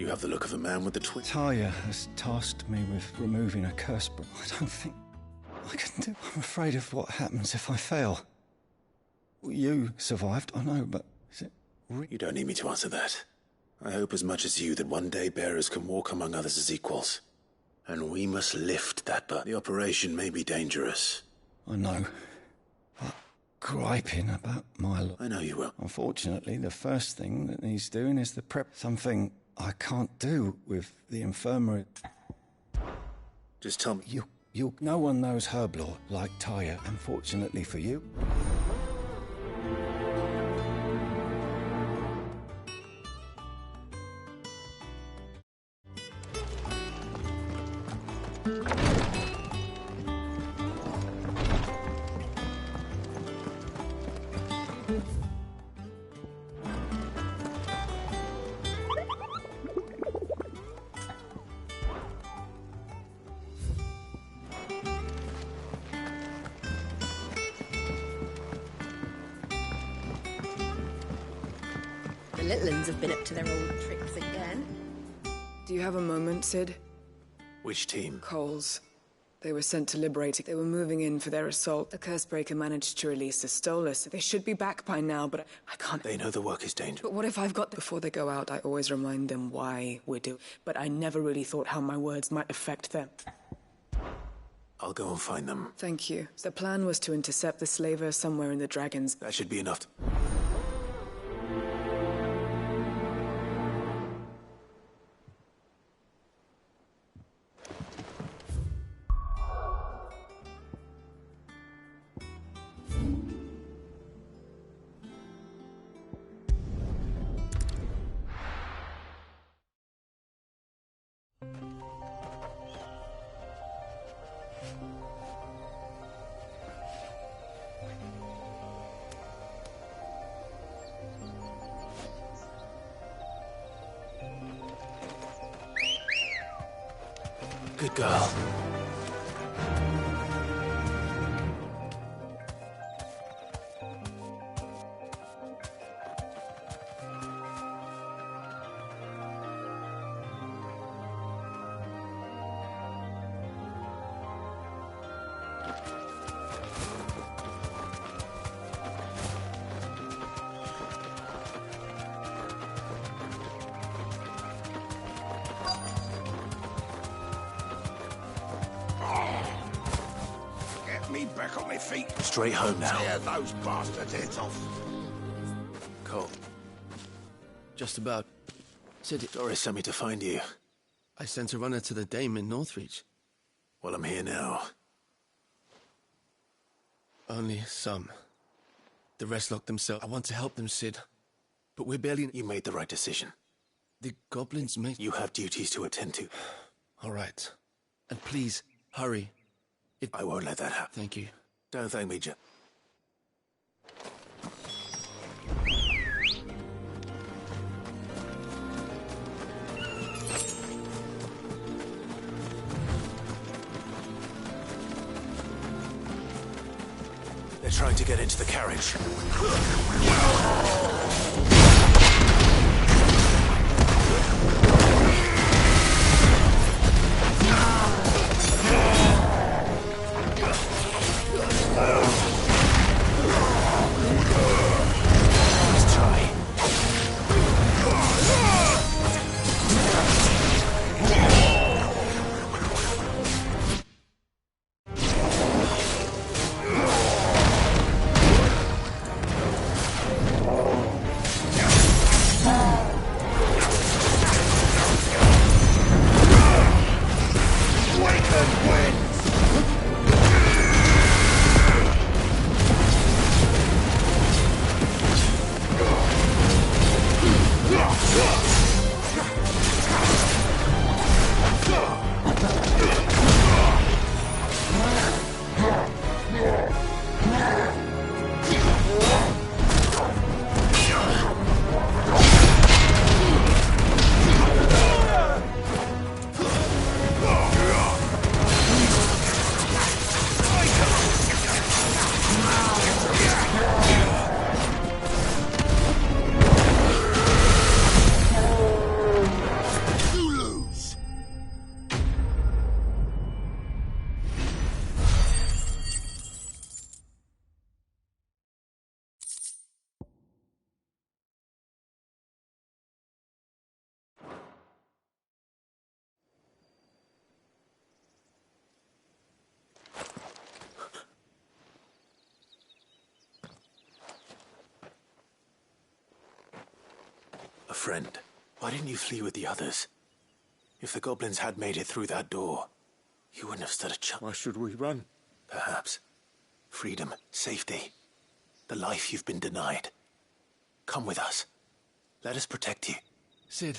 You have the look of a man with the twin. Talia has tasked me with removing a curse, but I don't think I can do. I'm afraid of what happens if I fail. You survived, I know, but is it You don't need me to answer that. I hope as much as you that one day bearers can walk among others as equals. And we must lift that, but the operation may be dangerous. I know, but griping about my lot. I know you will. Unfortunately, the first thing that needs doing is the prep. Something I can't do with the infirmary. Just tell me. No one knows herb lore like Talia, unfortunately for you. The little uns have been up to their old tricks again. Do you have a moment, Sid? Which team? Coles. They were sent to liberate. They were moving in for their assault. The Cursebreaker managed to release the Stolas. They should be back by now, but I can't... They know the work is dangerous. But what if I've got... Before they go out, I always remind them why we're doing... But I never really thought how my words might affect them. I'll go and find them. Thank you. The plan was to intercept the slaver somewhere in the Dragons. That should be enough. Good girl. Me back on my feet. Straight home now. Tear those bastards' heads off. Cole. Just about. Sid, Doris sent me to find you. I sent a runner to the Dame in Northreach. Well, I'm here now. Only some. The rest locked themselves. I want to help them, Sid. But we're barely... You made the right decision. The goblins make... You have duties to attend to. All right. And please, hurry. I won't let that happen. Thank you. Don't thank me, Jim. They're trying to get into the carriage. friend. Why didn't you flee with the others? If the goblins had made it through that door, you wouldn't have stood a chance. Why should we run? Perhaps. Freedom, safety, the life you've been denied. Come with us. Let us protect you. Sid,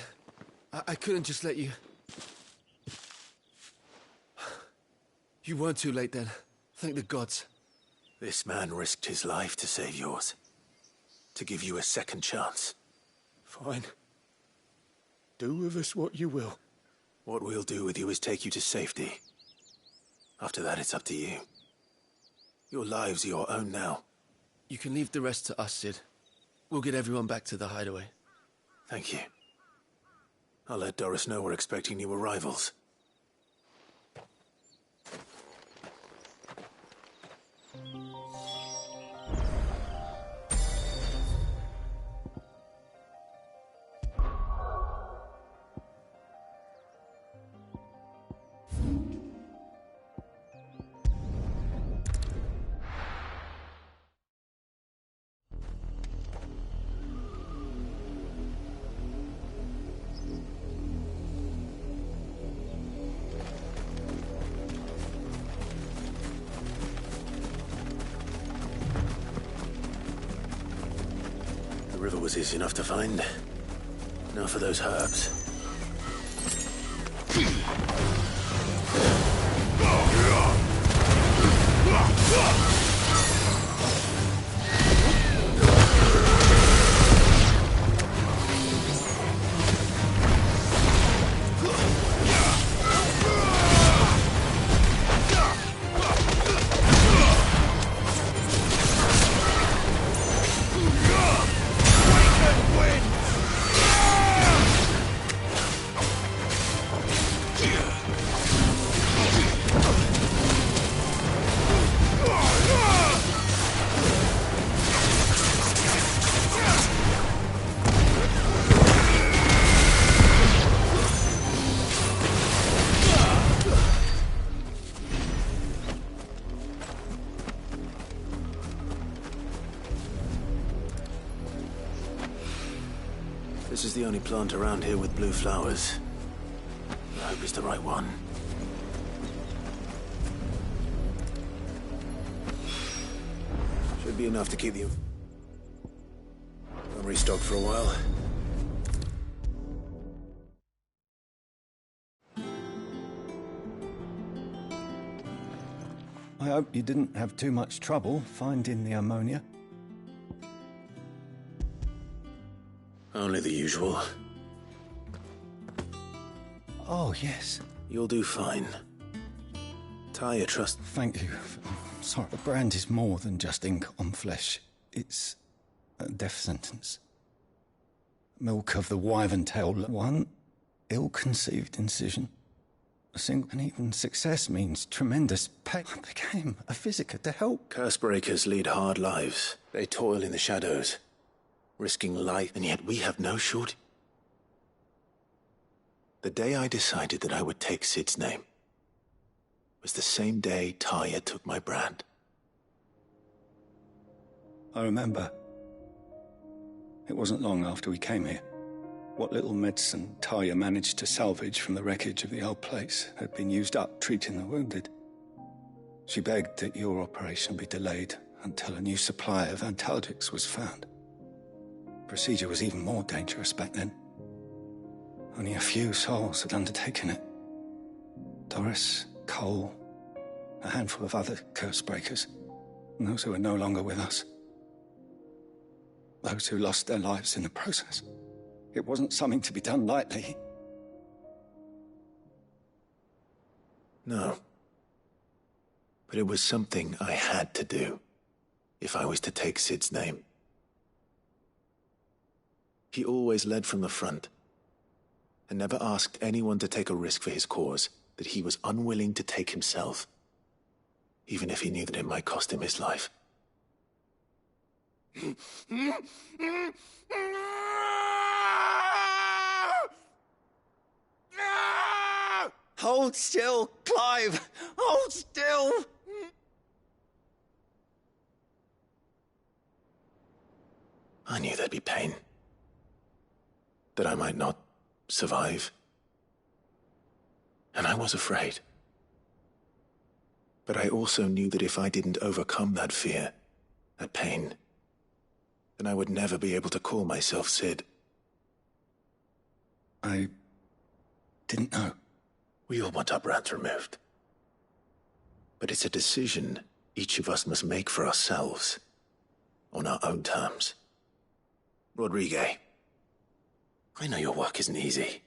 I couldn't just let you... You weren't too late then. Thank the gods. This man risked his life to save yours. To give you a second chance. Fine. Do with us what you will. What we'll do with you is take you to safety. After that, it's up to you. Your lives are your own now. You can leave the rest to us, Sid. We'll get everyone back to the hideaway. Thank you. I'll let Doris know we're expecting new arrivals. The river was easy enough to find. Now for those herbs. This is the only plant around here with blue flowers. I hope it's the right one. Should be enough to keep you... I'll restock for a while. I hope you didn't have too much trouble finding the ammonia. Only the usual. Oh, yes. You'll do fine. Taya, trust... Thank you. Sorry, the brand is more than just ink on flesh. It's a death sentence. Milk of the wyvern tail. One ill-conceived incision. A single and even success means tremendous pain. I became a physicker to help. Cursebreakers lead hard lives. They toil in the shadows, risking life, and yet we have no shortage. The day I decided that I would take Sid's name was the same day Taya took my brand. I remember. It wasn't long after we came here. What little medicine Taya managed to salvage from the wreckage of the old place had been used up treating the wounded. She begged that your operation be delayed until a new supply of antalgics was found. Procedure was even more dangerous back then. Only a few souls had undertaken it. Doris, Cole, a handful of other cursebreakers, and those who are no longer with us. Those who lost their lives in the process. It wasn't something to be done lightly. No. But it was something I had to do, if I was to take Sid's name. He always led from the front, and never asked anyone to take a risk for his cause that he was unwilling to take himself, even if he knew that it might cost him his life. Hold still, Clive! Hold still! I knew there'd be pain. that I might not survive. And I was afraid. But I also knew that if I didn't overcome that fear, that pain, then I would never be able to call myself Sid. I didn't know. We all want our brands removed. But it's a decision each of us must make for ourselves, on our own terms. Rodrigue, I know your work isn't easy,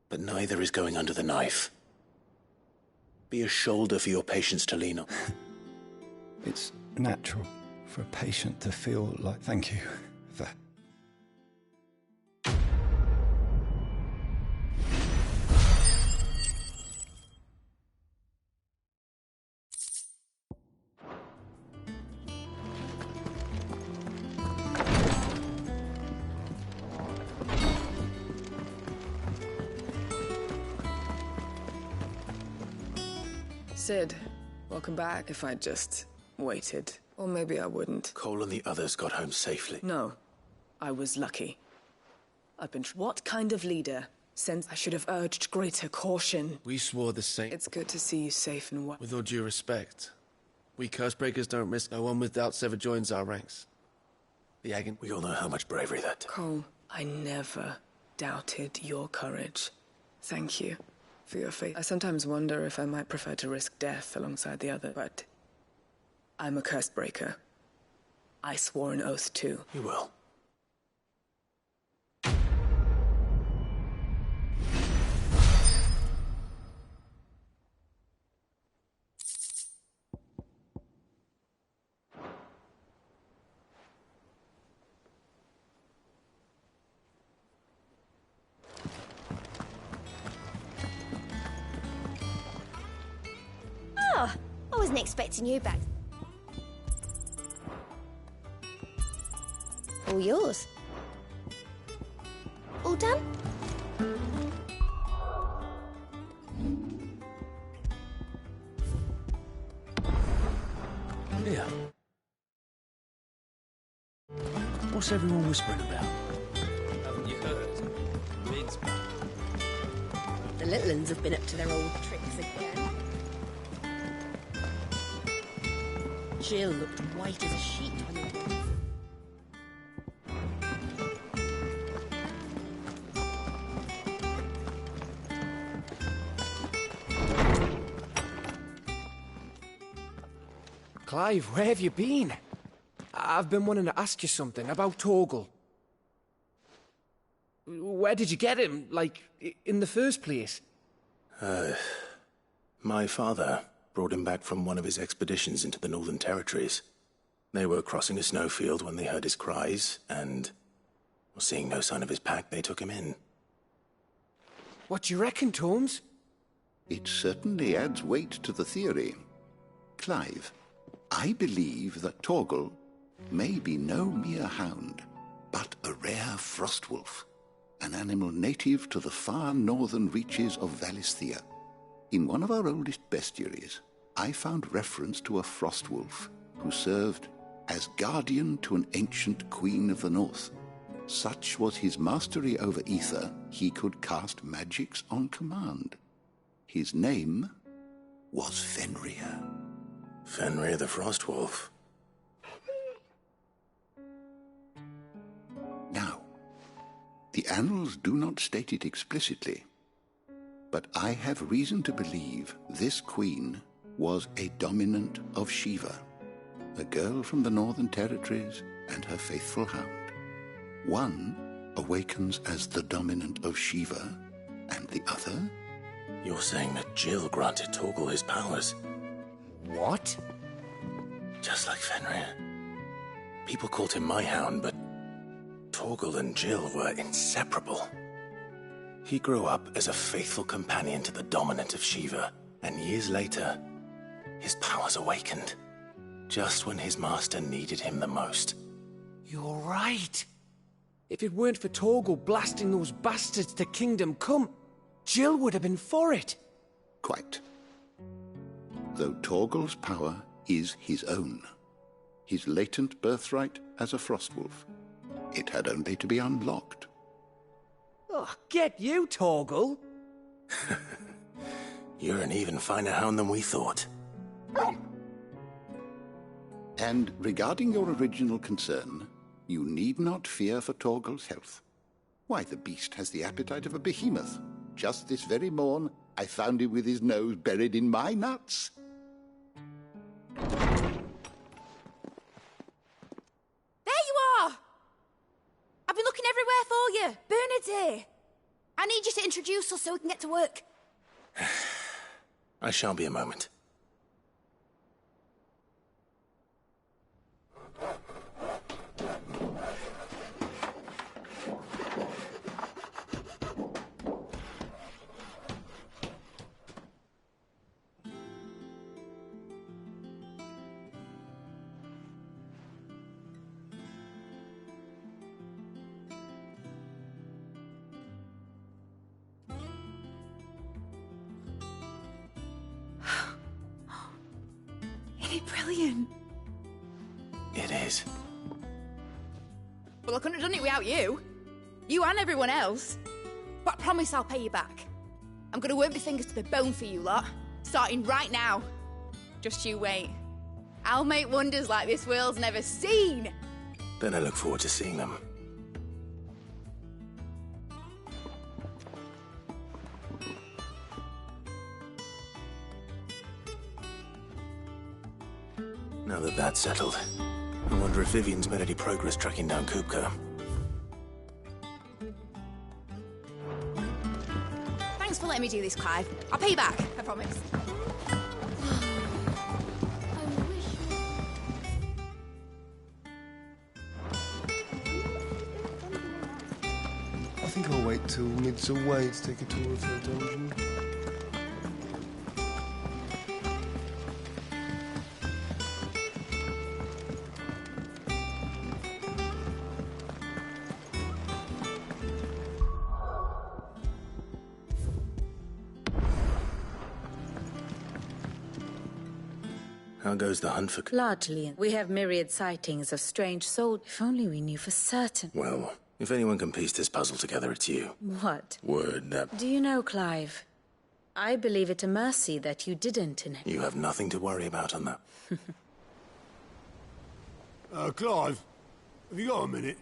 but neither is going under the knife. Be a shoulder for your patients to lean on. It's natural for a patient to feel like... Thank you for that. Sid, welcome back. If I'd just waited. Or maybe I wouldn't. Cole and the others got home safely. No. I was lucky. I've been... What kind of leader? Since I should have urged greater caution. We swore the same. It's good to see you safe and well. With all due respect, we Cursebreakers don't risk no one with doubts ever joins our ranks. The agony... We all know how much bravery that took. Cole, I never doubted your courage. Thank you for your faith. I sometimes wonder if I might prefer to risk death alongside the other, but I'm a Cursebreaker. I swore an oath too. You will. Oh, I wasn't expecting you back. All yours. All done? Here. What's everyone whispering about? Haven't you heard? Min's back. The little uns have been up to their old tricks again. Jill looked white as a sheet when they... Clive, where have you been? I've been wanting to ask you something about Torgal. Where did you get him, like, in the first place? My father brought him back from one of his expeditions into the Northern Territories. They were crossing a snowfield when they heard his cries, and, seeing no sign of his pack, they took him in. What do you reckon, Tomes? It certainly adds weight to the theory. Clive, I believe that Torgal may be no mere hound, but a rare frostwolf, an animal native to the far northern reaches of Valisthea. In one of our oldest bestiaries, I found reference to a frostwolf who served as guardian to an ancient queen of the north. Such was his mastery over ether, he could cast magics on command. His name was Fenrir. Fenrir the Frostwolf. Now, the annals do not state it explicitly, but I have reason to believe this queen was a dominant of Shiva, a girl from the Northern Territories and her faithful hound. One awakens as the dominant of Shiva, and the other... You're saying that Jill granted Torgal his powers? What? Just like Fenrir. People called him my hound, but Torgal and Jill were inseparable. He grew up as a faithful companion to the dominant of Shiva, and years later, his powers awakened, just when his master needed him the most. You're right. If it weren't for Torgal blasting those bastards to Kingdom Come, Jill would have been for it. Quite. Though Torgal's power is his own, his latent birthright as a frostwolf, it had only to be unlocked. Oh, get you, Torgal. You're an even finer hound than we thought. And regarding your original concern, you need not fear for Torgal's health. Why, the beast has the appetite of a behemoth. Just this very morn, I found him with his nose buried in my nuts. There you are! I've been looking everywhere for you. Bernard's here. I need you to introduce us so we can get to work. I shall be a moment. Brilliant. It is. Well, I couldn't have done it without you. You and everyone else. But I promise I'll pay you back. I'm gonna work my fingers to the bone for you lot. Starting right now. Just you wait. I'll make wonders like this world's never seen. Then I look forward to seeing them. Now that that's settled, I wonder if Vivian's made any progress tracking down Kupka. Thanks for letting me do this, Clive. I'll pay you back, I promise. I think I'll wait till Mid's away to take a tour of her dungeon. How goes the hunt for... Largely. We have myriad sightings of strange souls. If only we knew for certain. Well, if anyone can piece this puzzle together, it's you. What? Word that... Do you know, Clive? I believe it a mercy that you didn't You have nothing to worry about on that. Clive, have you got a minute?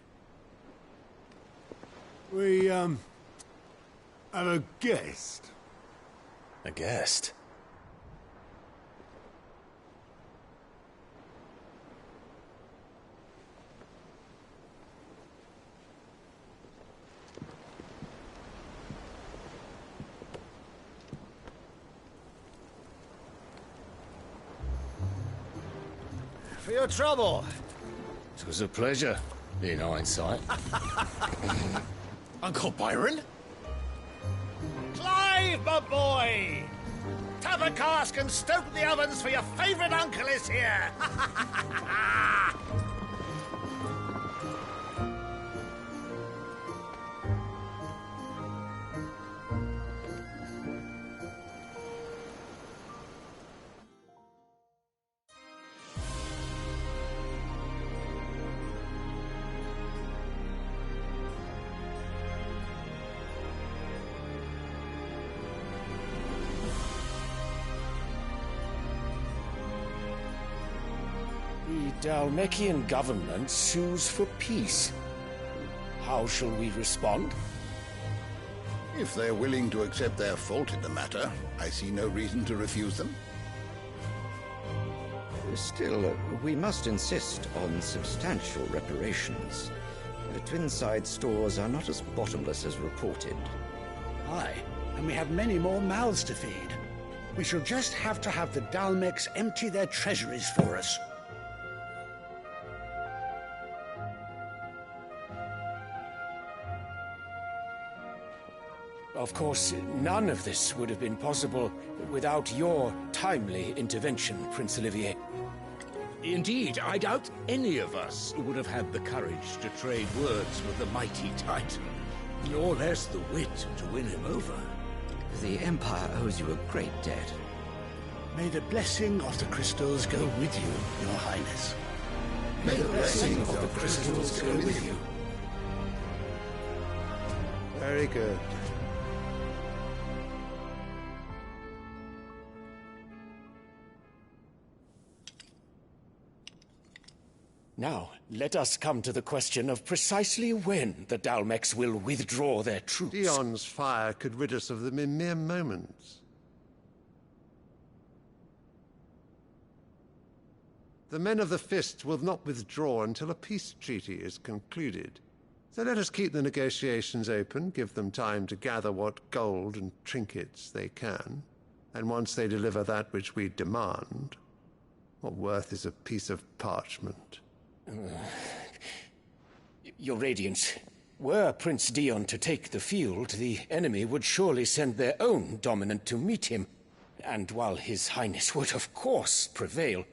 We, have a guest. A guest? For your trouble. It was a pleasure, in hindsight. Uncle Byron? Clive, my boy! Tap a cask and stoke the ovens for your favourite uncle is here! The Dalmekian government sues for peace. How shall we respond? If they're willing to accept their fault in the matter, I see no reason to refuse them. Still, we must insist on substantial reparations. The Twinside stores are not as bottomless as reported. Aye, and we have many more mouths to feed. We shall just have to have the Dalmeks empty their treasuries for us. Of course, none of this would have been possible without your timely intervention, Prince Olivier. Indeed, I doubt any of us would have had the courage to trade words with the mighty Titan, nor less the wit to win him over. The Empire owes you a great debt. May the blessing of the crystals go with you, Your Highness. May the blessing of the crystals go with you. Very good. Now, let us come to the question of precisely when the Dalmex will withdraw their troops. Dion's fire could rid us of them in mere moments. The men of the Fist will not withdraw until a peace treaty is concluded. So let us keep the negotiations open, give them time to gather what gold and trinkets they can, and once they deliver that which we demand, what worth is a piece of parchment? Your Radiance, were Prince Dion to take the field, the enemy would surely send their own dominant to meet him. And while His Highness would of course prevail,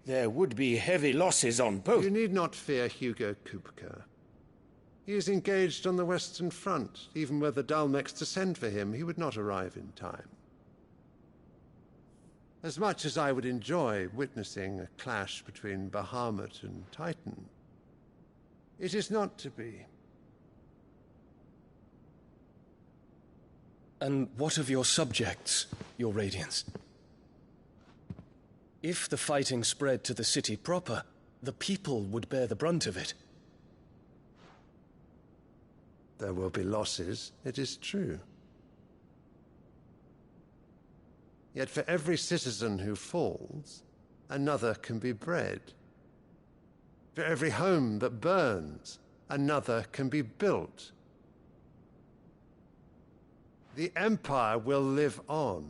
there would be heavy losses on both. You need not fear Hugo Kupka. He is engaged on the Western Front. Even were the Dalmex to send for him, he would not arrive in time. As much as I would enjoy witnessing a clash between Bahamut and Titan, it is not to be. And what of your subjects, your Radiance? If the fighting spread to the city proper, the people would bear the brunt of it. There will be losses, it is true. Yet for every citizen who falls, another can be bred. For every home that burns, another can be built. The Empire will live on.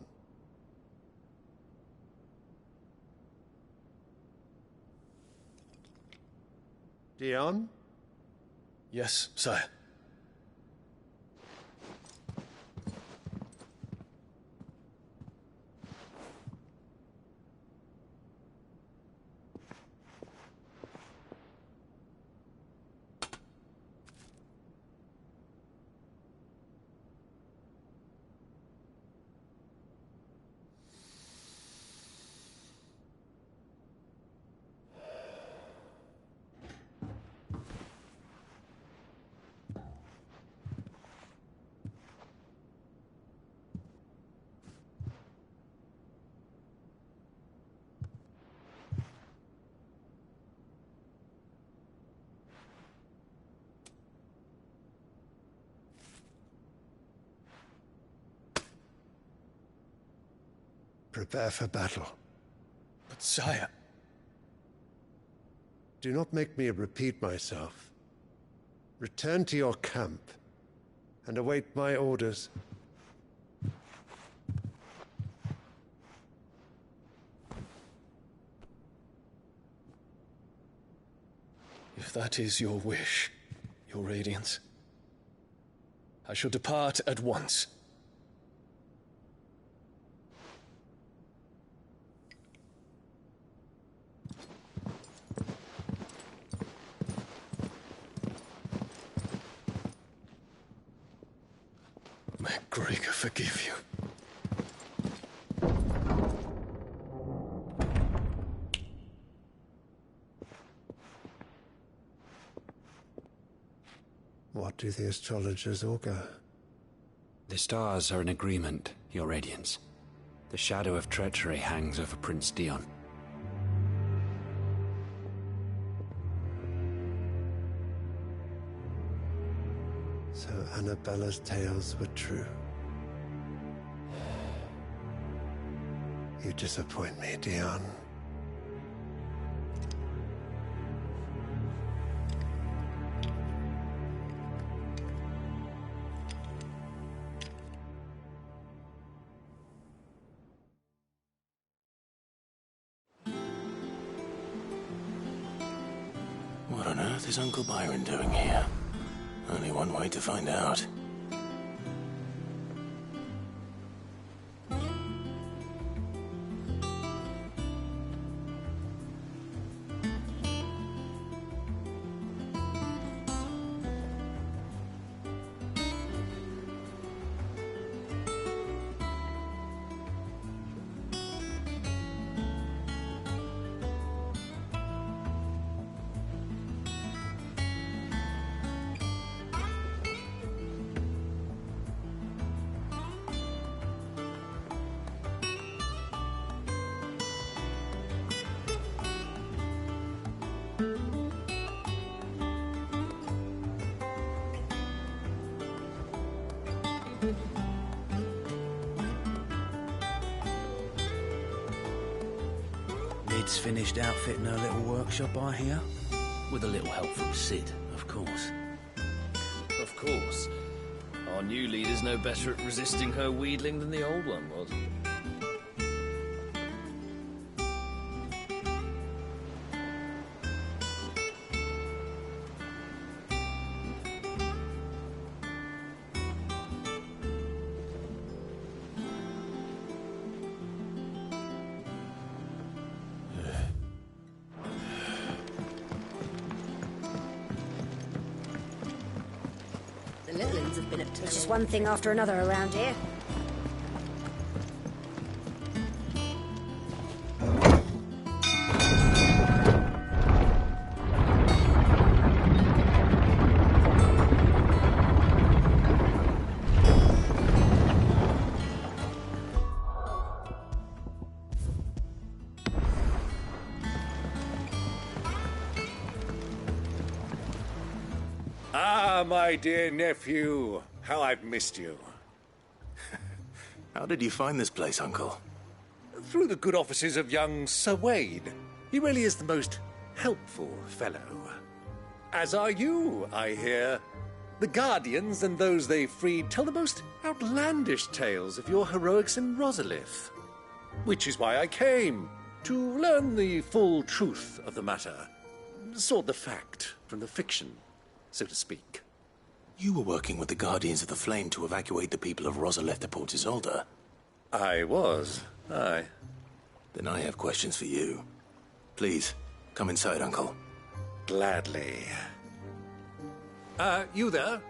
Dion? Yes, sire. Prepare for battle. But sire... Do not make me repeat myself. Return to your camp and await my orders. If that is your wish, your Radiance, I shall depart at once. May Gregor forgive you. What do the astrologers augur? The stars are in agreement, your Radiance. The shadow of treachery hangs over Prince Dion. So Annabella's tales were true. You disappoint me, Dion. What on earth is Uncle Byron doing here? Only one way to find out. Mid's finished outfitting her little workshop, I hear. With a little help from Sid, of course. Of course. Our new leader's no better at resisting her wheedling than the old one was. It's just one thing after another around here. Ah, my dear nephew. How I've missed you. How did you find this place, Uncle? Through the good offices of young Sir Wade. He really is the most helpful fellow. As are you, I hear. The Guardians and those they freed tell the most outlandish tales of your heroics in Rosalith. Which is why I came, to learn the full truth of the matter. Sort the fact from the fiction, so to speak. You were working with the Guardians of the Flame to evacuate the people of Rosalith to Port Isolde. I was, aye. Then I have questions for you. Please, come inside, Uncle. Gladly. You there?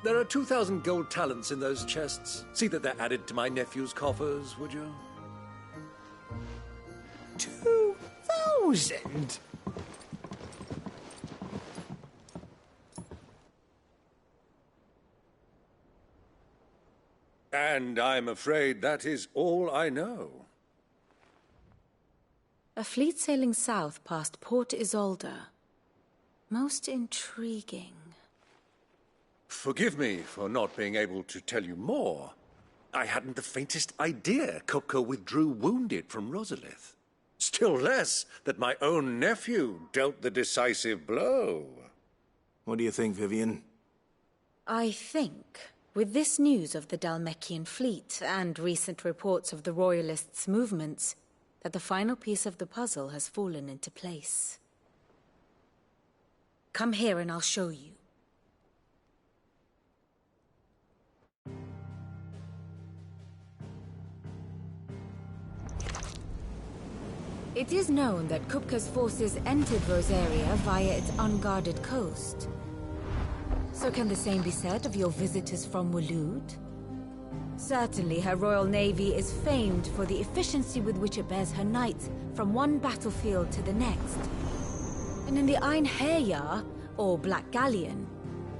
There are 2,000 gold talents in those chests. See that they're added to my nephew's coffers, would you? 2,000? And I'm afraid that is all I know. A fleet sailing south past Port Isolde. Most intriguing. Forgive me for not being able to tell you more. I hadn't the faintest idea Kupka withdrew wounded from Rosalith. Still less that my own nephew dealt the decisive blow. What do you think, Vivian? I think, with this news of the Dhalmekian fleet and recent reports of the Royalists' movements, that the final piece of the puzzle has fallen into place. Come here and I'll show you. It is known that Kupka's forces entered Rosaria via its unguarded coast. So can the same be said of your visitors from Waloed? Certainly her Royal Navy is famed for the efficiency with which it bears her knights from one battlefield to the next. And in the Einherjar, or Black Galleon,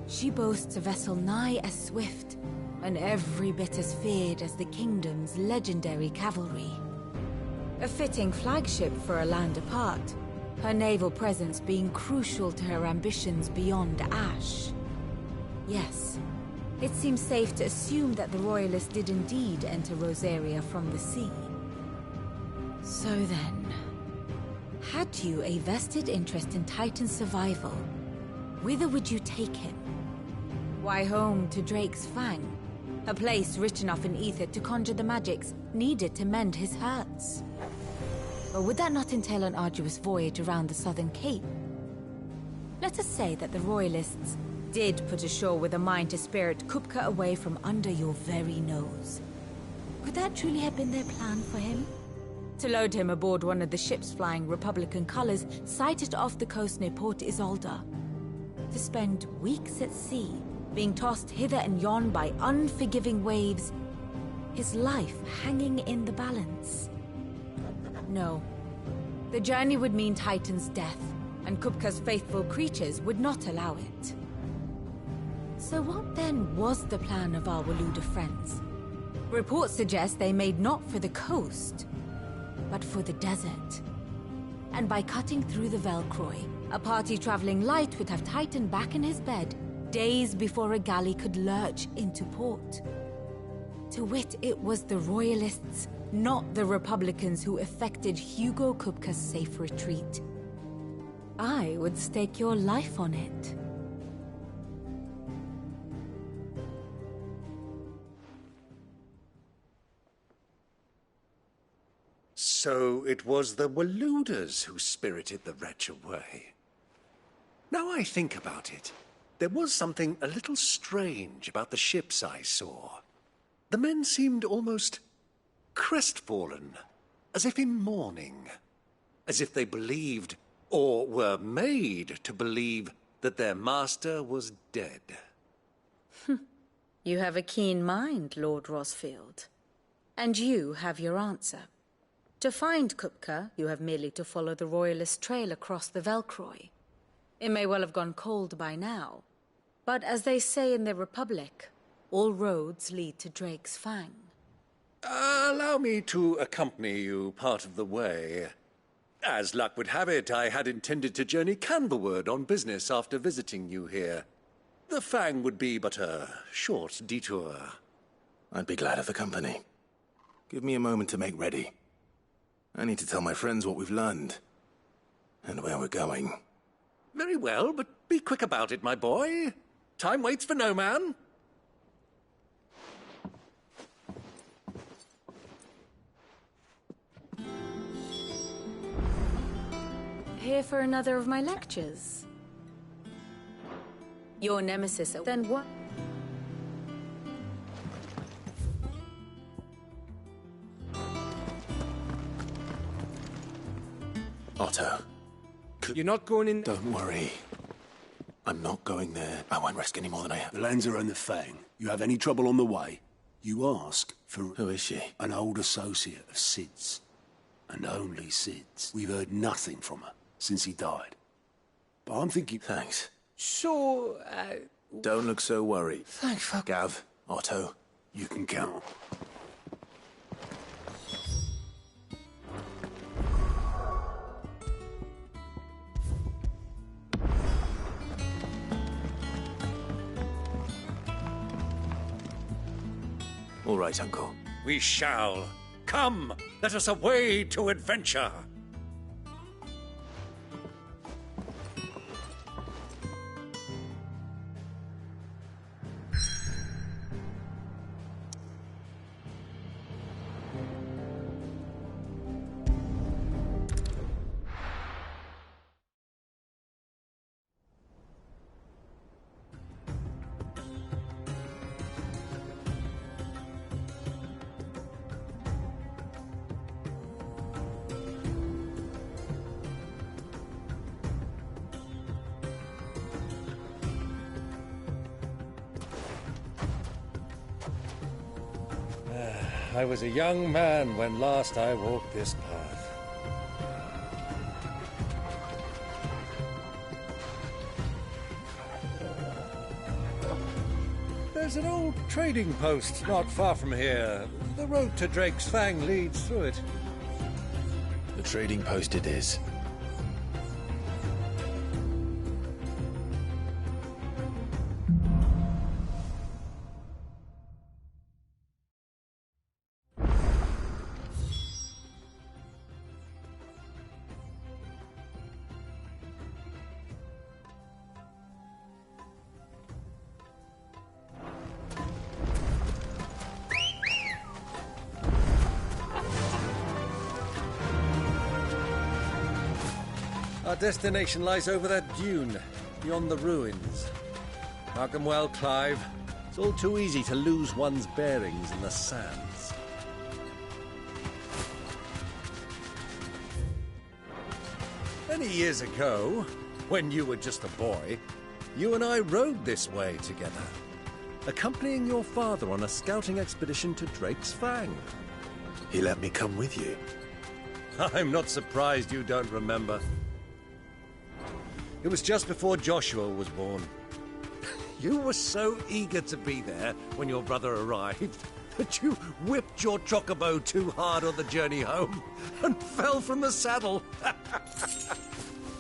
she boasts a vessel nigh as swift and every bit as feared as the kingdom's legendary cavalry. A fitting flagship for a land apart, her naval presence being crucial to her ambitions beyond Ash. Yes, it seems safe to assume that the Royalists did indeed enter Rosaria from the sea. So then, had you a vested interest in Titan's survival, whither would you take him? Why, home to Drake's Fang, a place rich enough in ether to conjure the magics needed to mend his hurts. Or would that not entail an arduous voyage around the southern cape? Let us say that the Royalists did put ashore with a mind to spirit Kupka away from under your very nose. Could that truly have been their plan for him? To load him aboard one of the ships flying Republican colors sighted off the coast near Port Isolde. To spend weeks at sea, being tossed hither and yon by unforgiving waves, his life hanging in the balance. No. The journey would mean Titan's death, and Kupka's faithful creatures would not allow it. So what then was the plan of our Waloed friends? Reports suggest they made not for the coast, but for the desert. And by cutting through the Velcroy, a party traveling light would have Titan back in his bed days before a galley could lurch into port. To wit, it was the Royalists, not the Republicans, who effected Hugo Kupka's safe retreat. I would stake your life on it. So it was the Waluders who spirited the wretch away. Now I think about it, there was something a little strange about the ships I saw. The men seemed almost crestfallen, as if in mourning, as if they believed, or were made to believe, that their master was dead. You have a keen mind, Lord Rosfield. And you have your answer. To find Kupka, you have merely to follow the Royalist trail across the Velcroy. It may well have gone cold by now, but as they say in the Republic, all roads lead to Drake's Fang. Allow me to accompany you part of the way. As luck would have it, I had intended to journey Canberward on business after visiting you here. The Fang would be but a short detour. I'd be glad of the company. Give me a moment to make ready. I need to tell my friends what we've learned, and where we're going. Very well, but be quick about it, my boy. Time waits for no man. Here for another of my lectures? Your nemesis, then what? Otto. You're not going in... Don't worry. I'm not going there. I won't risk any more than I have. The Lancer and the Fang. You have any trouble on the way, you ask for... Who is she? An old associate of Sid's. And only Sid's. We've heard nothing from her since he died. But I'm thinking... Thanks. So, Don't look so worried. Thank fuck. Gav, Otto, you can count. All right, Uncle. We shall. Come, let us away to adventure. I was a young man when last I walked this path. There's an old trading post not far from here. The road to Drake's Fang leads through it. The trading post it is. Our destination lies over that dune, beyond the ruins. Mark 'em well, Clive. It's all too easy to lose one's bearings in the sands. Many years ago, when you were just a boy, you and I rode this way together, accompanying your father on a scouting expedition to Drake's Fang. He let me come with you. I'm not surprised you don't remember. It was just before Joshua was born. You were so eager to be there when your brother arrived that you whipped your chocobo too hard on the journey home and fell from the saddle.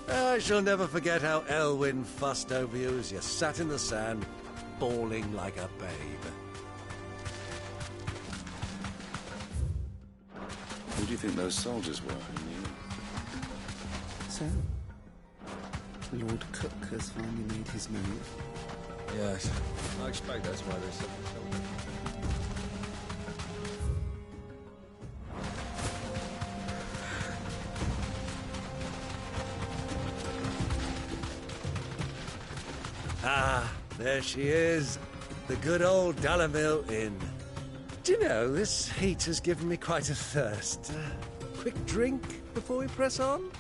I shall never forget how Elwyn fussed over you as you sat in the sand, bawling like a babe. Who do you think those soldiers were in the inn? So, Lord Cook has finally made his move. Yes, I expect that's why they're so insulted. Ah, there she is. The good old Dalamil Inn. Do you know, this heat has given me quite a thirst. Quick drink before we press on?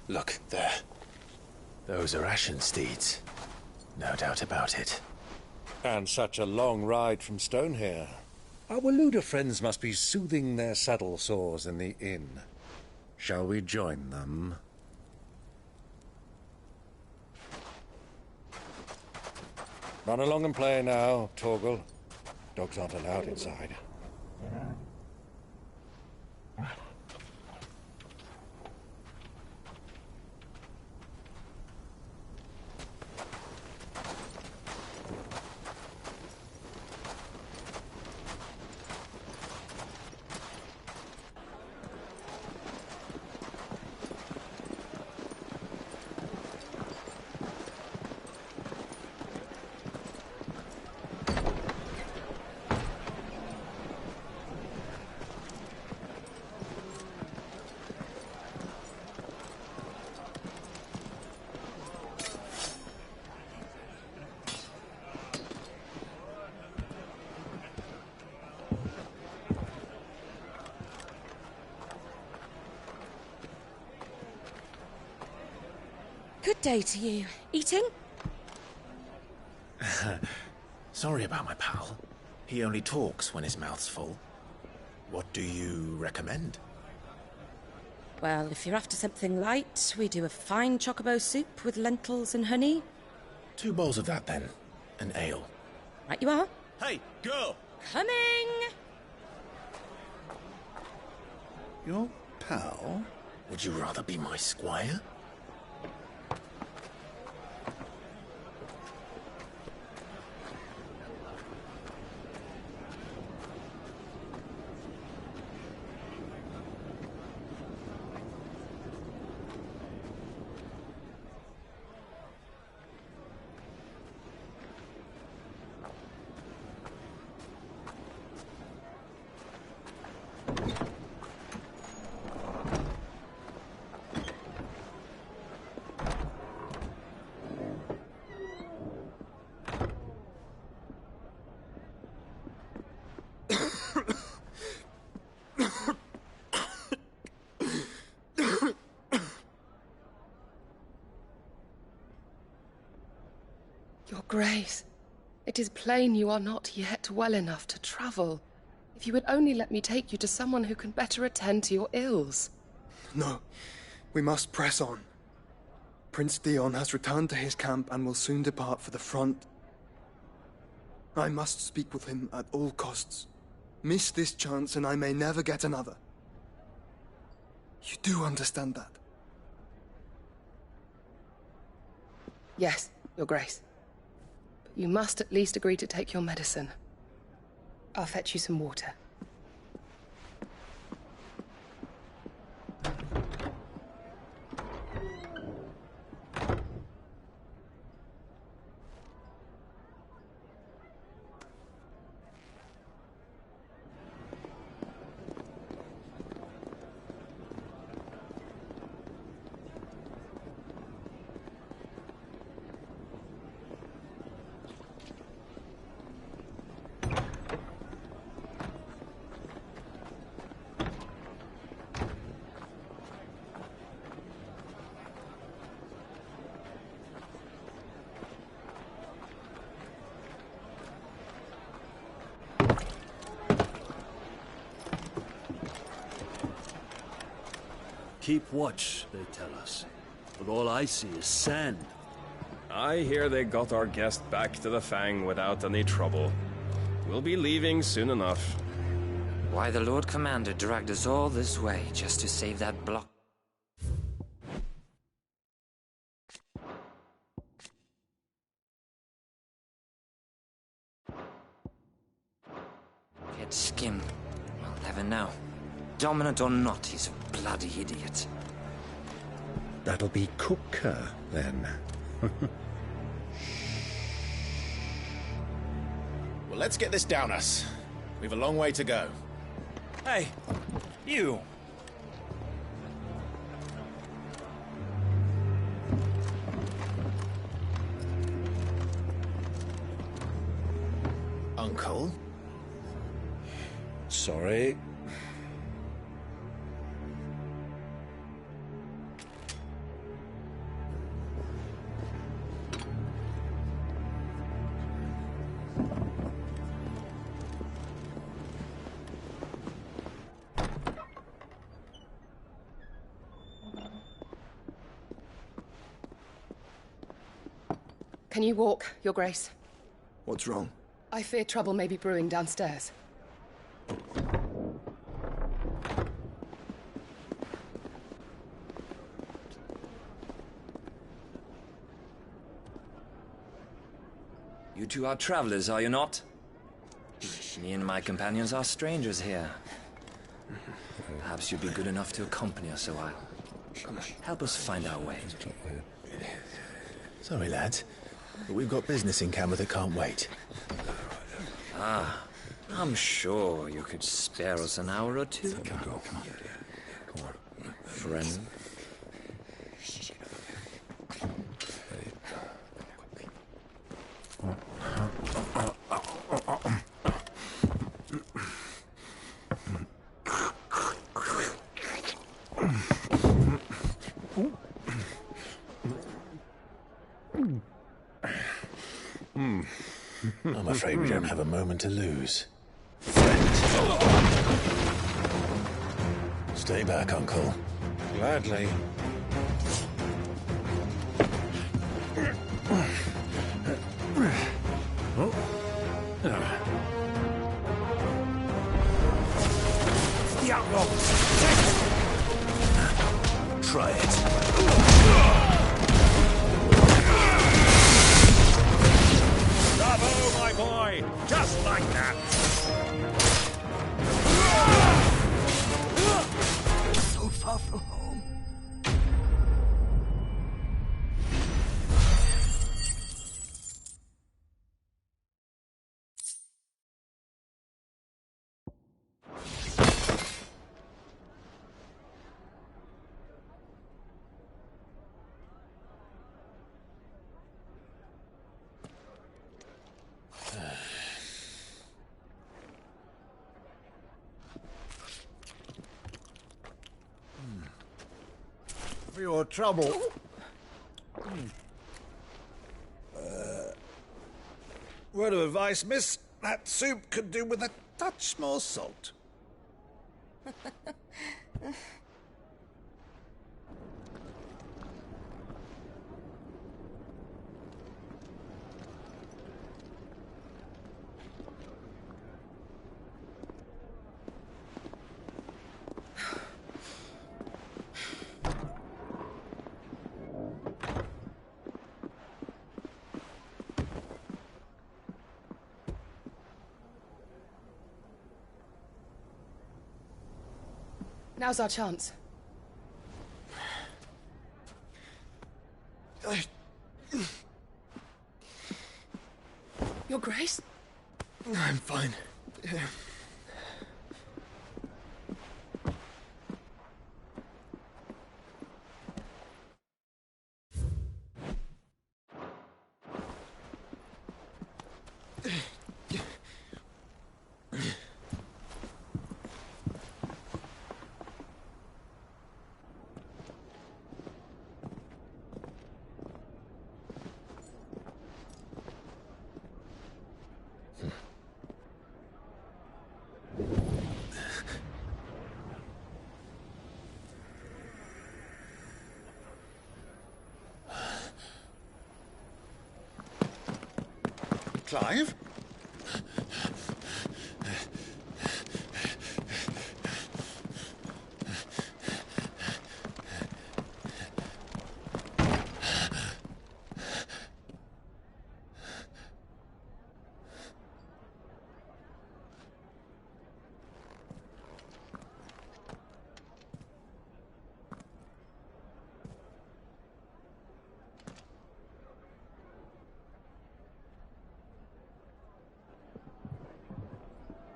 Look, there. Those are ashen steeds. No doubt about it. And such a long ride from Stonehair. Our Waluda friends must be soothing their saddle sores in the inn. Shall we join them? Run along and play now, Torgal. Dogs aren't allowed inside. Good day to you. Eating? Sorry about my pal. He only talks when his mouth's full. What do you recommend? Well, if you're after something light, we do a fine chocobo soup with lentils and honey. 2 bowls of that, then. An ale. Right you are. Hey, girl! Coming! Your pal? Would you rather be my squire? Your Grace, it is plain you are not yet well enough to travel. If you would only let me take you to someone who can better attend to your ills. No, we must press on. Prince Dion has returned to his camp and will soon depart for the front. I must speak with him at all costs. Miss this chance and I may never get another. You do understand that? Yes, Your Grace. But you must at least agree to take your medicine. I'll fetch you some water. Keep watch, they tell us. but all I see is sand. I hear they got our guest back to the Fang without any trouble. We'll be leaving soon enough. Why the Lord Commander dragged us all this way just to save that block? Get skin. We'll never know. Dominant or not, he's a bloody idiot. That'll be Kupka, then. Well, let's get this down us. We've a long way to go. Hey, you! Uncle? Sorry. Can you walk, Your Grace? What's wrong? I fear trouble may be brewing downstairs. You two are travelers, are you not? Me and my companions are strangers here. Perhaps you'd be good enough to accompany us a while. Come on, help us find our way. Sorry, lads, but we've got business in Camber that can't wait. Ah, I'm sure you could spare us an hour or two. Come on. Friend. I'm afraid we don't have a moment to lose. Stay back, Uncle. Gladly. Try it. Bravo, my boy! Just like that! So far from home. For your trouble. Word of advice, miss. That soup could do with a touch more salt. Now's our chance. Your Grace? I'm fine. Clive?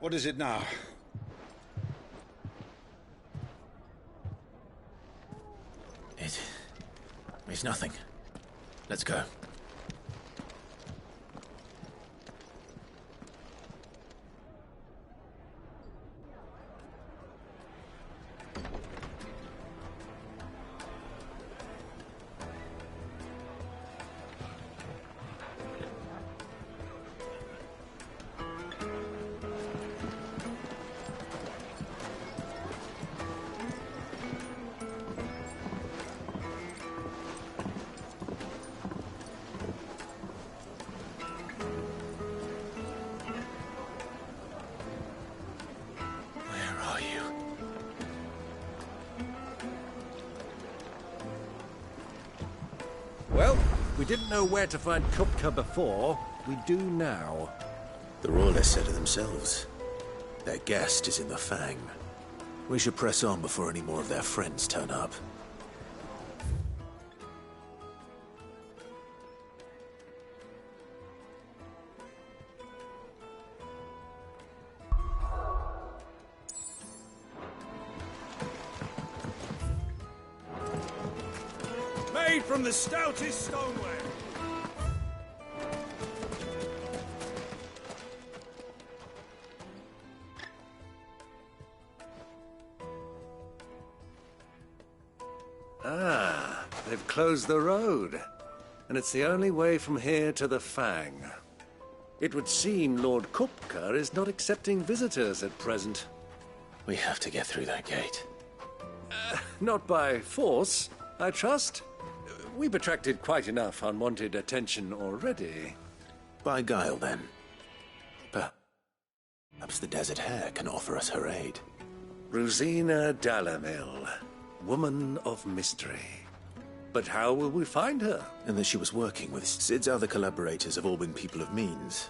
What is it now? It's nothing. Let's go. Well, we didn't know where to find Kupka before. We do now. The Royalists said it themselves. Their guest is in the Fang. We should press on before any more of their friends turn up. Made from the stoutest stoneware. Ah, they've closed the road. And it's the only way from here to the Fang. It would seem Lord Kupka is not accepting visitors at present. We have to get through that gate. Not by force, I trust. We've attracted quite enough unwanted attention already. By guile, then. Perhaps the Desert Hare can offer us her aid. Rosina Dalamil, woman of mystery. But how will we find her? And that she was working with Sid's other collaborators have all been people of means.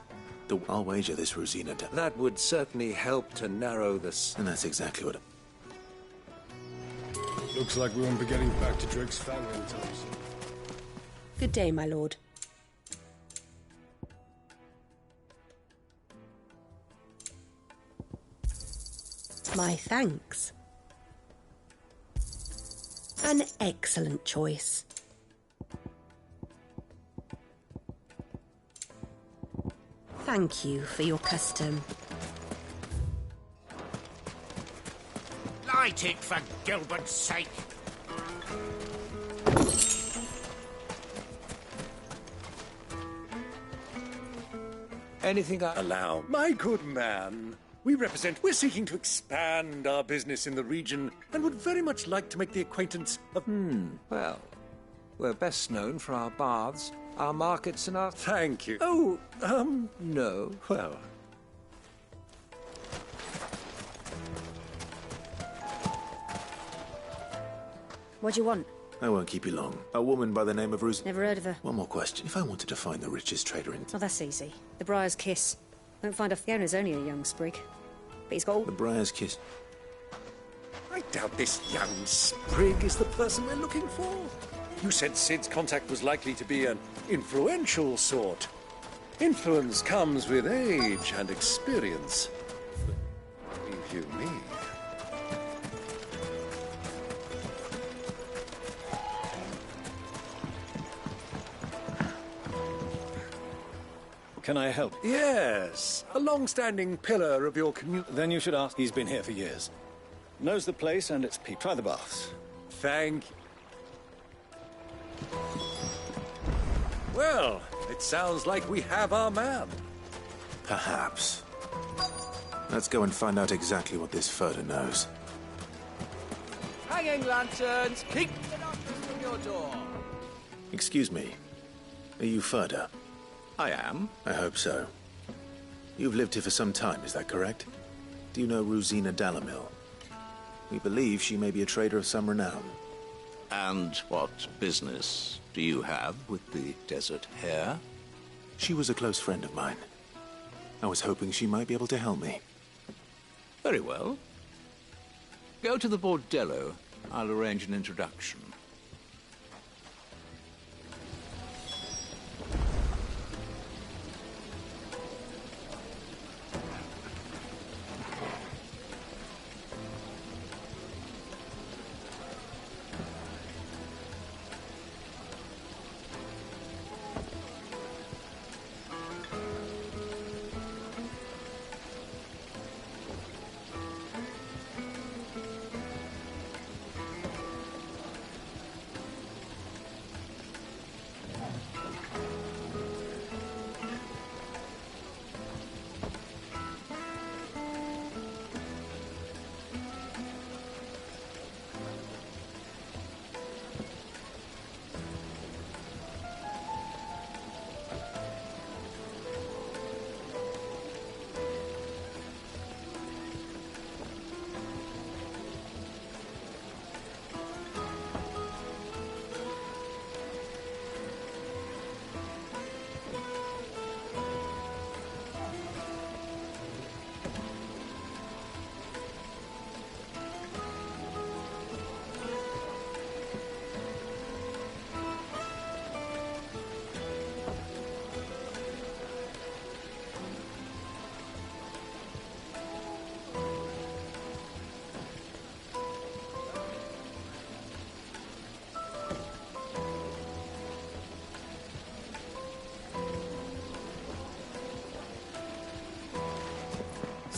I'll wager this Rosina That would certainly help to narrow this. And that's exactly what... Looks like we won't be getting back to Drake's Fang anytime soon. Good day, my lord. My thanks. An excellent choice. Thank you for your custom. Light it, for Gilbert's sake. Anything I allow. My good man, we're seeking to expand our business in the region and would very much like to make the acquaintance of... Well, we're best known for our baths, our markets and our... Thank you. Oh, No. well... What do you want? I won't keep you long. A woman by the name of Rose... Never heard of her. One more question. If I wanted to find the richest trader in... Oh, that's easy. The Briar's Kiss. Won't find the owner's only a young sprig. But he's got all... The Briar's Kiss. I doubt this young sprig is the person we're looking for. You said Sid's contact was likely to be an influential sort. Influence comes with age and experience. Believe you me. Can I help? Yes, a long-standing pillar of your community. Then you should ask. He's been here for years. Knows the place and it's peep. Try the baths. Thank you. Well, it sounds like we have our man. Perhaps. Let's go and find out exactly what this Furter knows. Hanging lanterns, keep the darkness from your door. Excuse me. Are you Furter? I am. I hope so. You've lived here for some time, is that correct? Do you know Rosina Dalamil? We believe she may be a trader of some renown. And what business do you have with the Desert Hare? She was a close friend of mine. I was hoping she might be able to help me. Very well. Go to the bordello. I'll arrange an introduction.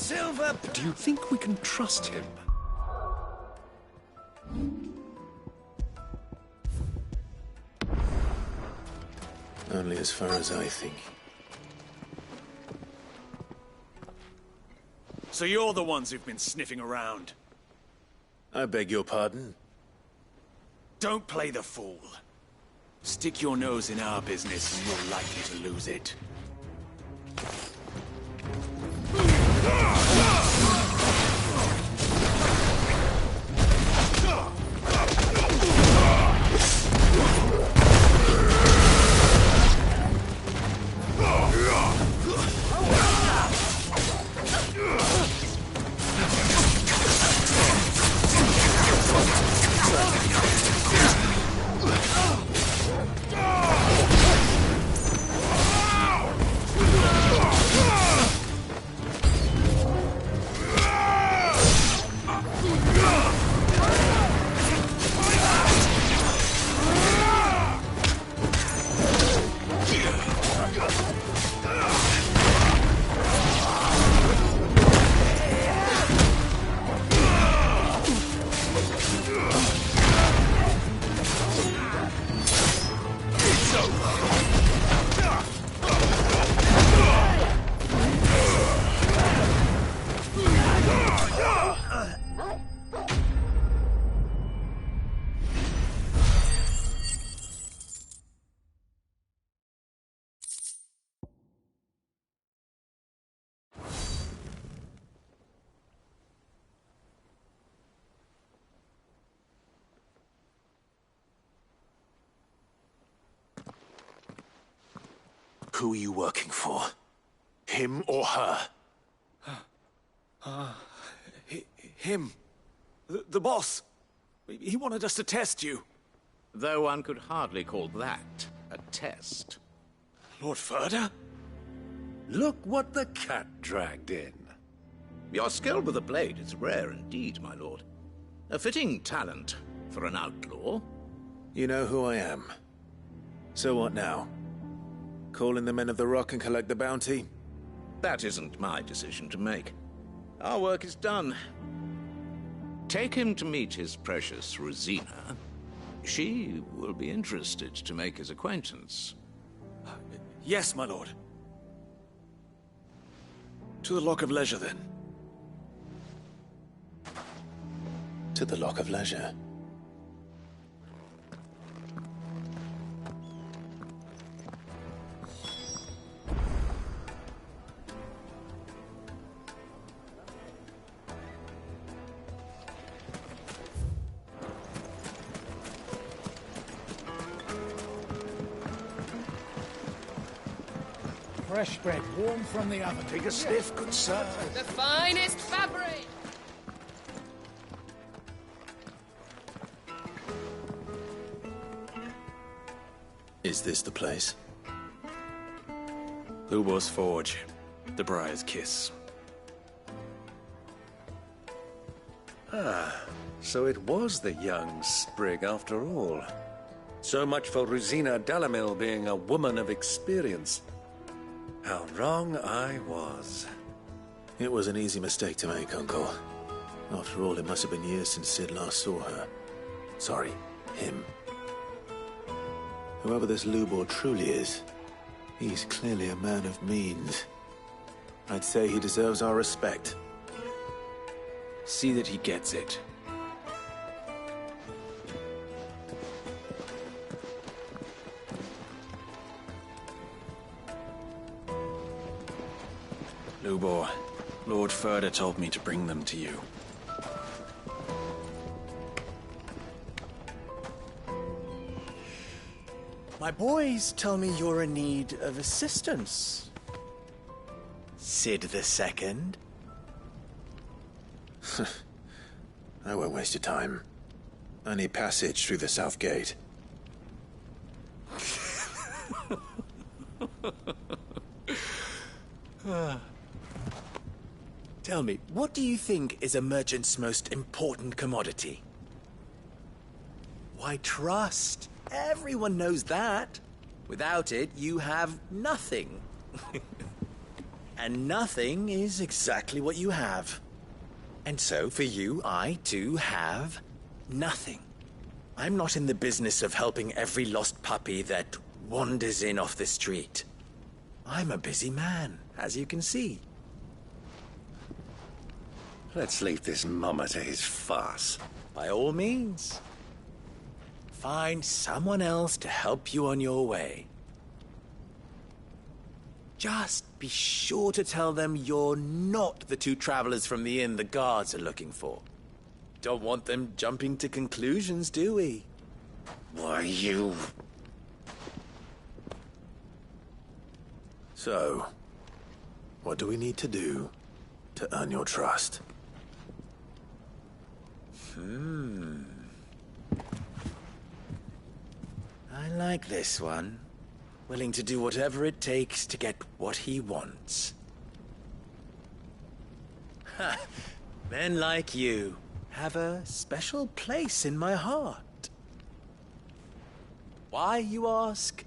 Silver! Do you think we can trust him? Only as far as I think. So you're the ones who've been sniffing around? I beg your pardon? Don't play the fool. Stick your nose in our business and you're likely to lose it. Who are you working for? Him or her? Him. The boss. He wanted us to test you. Though one could hardly call that a test. Lord Furder? Look what the cat dragged in. Your skill with the blade is rare indeed, my lord. A fitting talent for an outlaw. You know who I am. So what now? Call in the Men of the Rock and collect the bounty? That isn't my decision to make. Our work is done. Take him to meet his precious Rosina. She will be interested to make his acquaintance. Yes, my lord. To the Lock of Leisure, then. To the Lock of Leisure. fresh bread, warm from the oven. Take a sniff, good sir. The finest fabric! Is this the place? Lubor's Forge. The Briar's Kiss. Ah, so it was the young sprig after all. So much for Rosina Dalamil being a woman of experience. How wrong I was. It was an easy mistake to make, Uncle. After all, it must have been years since Sid last saw her. Sorry, him. Whoever this Lubor truly is, he's clearly a man of means. I'd say he deserves our respect. See that he gets it. Lubor, Lord Furder told me to bring them to you. My boys tell me you're in need of assistance. Sid the Second? I won't waste your time. I need passage through the south gate. Tell me, what do you think is a merchant's most important commodity? Why, trust. Everyone knows that. Without it, you have nothing. And nothing is exactly what you have. And so, for you, I, too, have nothing. I'm not in the business of helping every lost puppy that wanders in off the street. I'm a busy man, as you can see. Let's leave this mummer to his farce. By all means. Find someone else to help you on your way. Just be sure to tell them you're not the two travelers from the inn the guards are looking for. Don't want them jumping to conclusions, do we? Why, you... So, what do we need to do to earn your trust? I like this one. Willing to do whatever it takes to get what he wants. Ha! Men like you have a special place in my heart. Why, you ask?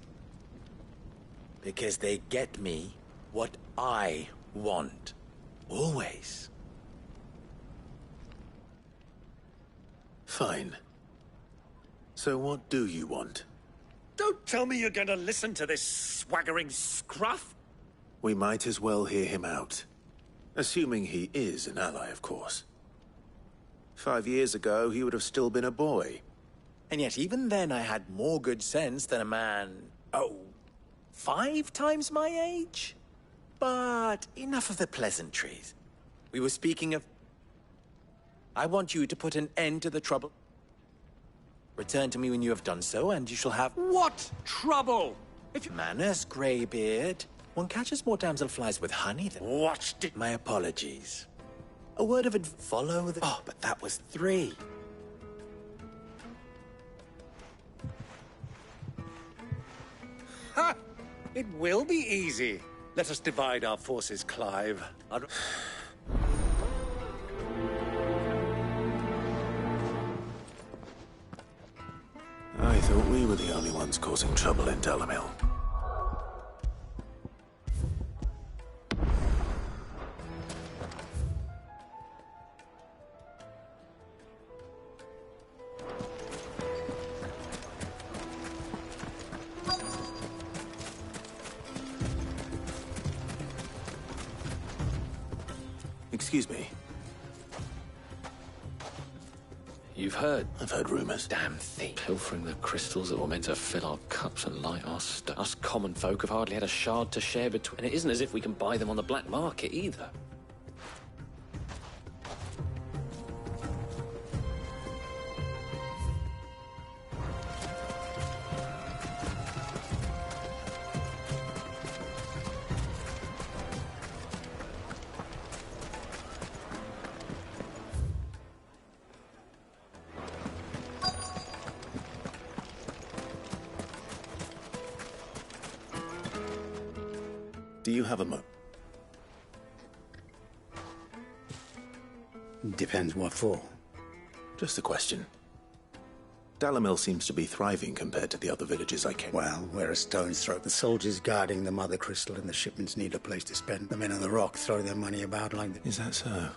Because they get me what I want. Always. Fine. So what do you want? Don't tell me you're going to listen to this swaggering scruff! We might as well hear him out. Assuming he is an ally, of course. 5 years ago, he would have still been a boy. And yet even then I had more good sense than a man, 5 times my age? But enough of the pleasantries. We were speaking of... I want you to put an end to the trouble. Return to me when you have done so, and you shall have... What trouble? Manners, Greybeard. One catches more damselflies with honey than... What did... My apologies. A word of follow the... Oh, but that was 3. Ha! It will be easy. Let us divide our forces, Clive. I thought we were the only ones causing trouble in Dalamil. Excuse me. You've heard? I've heard rumors. Damn thief. Pilfering the crystals that were meant to fill our cups and light our stuff. Us common folk have hardly had a shard to share between. And it isn't as if we can buy them on the black market either. Do you have a mo? Depends what for. Just a question. Dalamil seems to be thriving compared to the other villages I came. Well, we're a stone's throw. The soldiers guarding the Mother Crystal and the shipments need a place to spend. The men on the rock throw their money about like the... Is that so?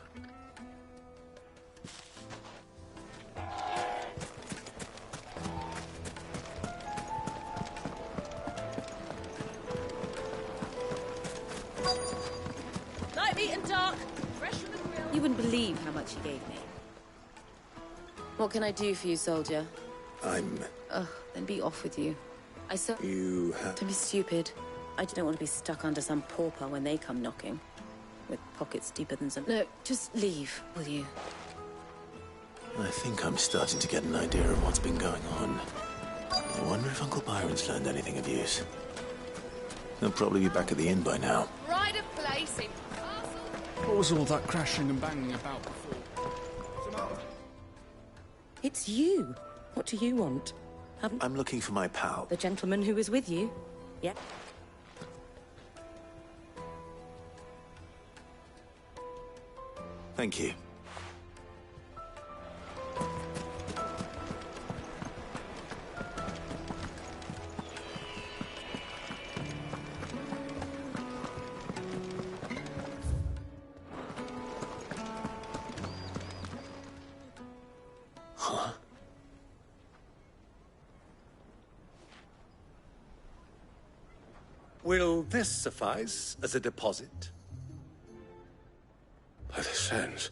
Light, meat and dark. Fresh from the grill. You wouldn't believe how much he gave me. What can I do for you, soldier? I'm... then be off with you. I saw... You have... Don't be stupid. I don't want to be stuck under some pauper when they come knocking. With pockets deeper than some... No, just leave, will you? I think I'm starting to get an idea of what's been going on. I wonder if Uncle Byron's learned anything of use. He'll probably be back at the inn by now. Pride of place in What was all that crashing and banging about before? It's you. What do you want? I'm looking for my pal. The gentleman who was with you? Yep. Thank you. Huh? Will this suffice as a deposit? By the sands.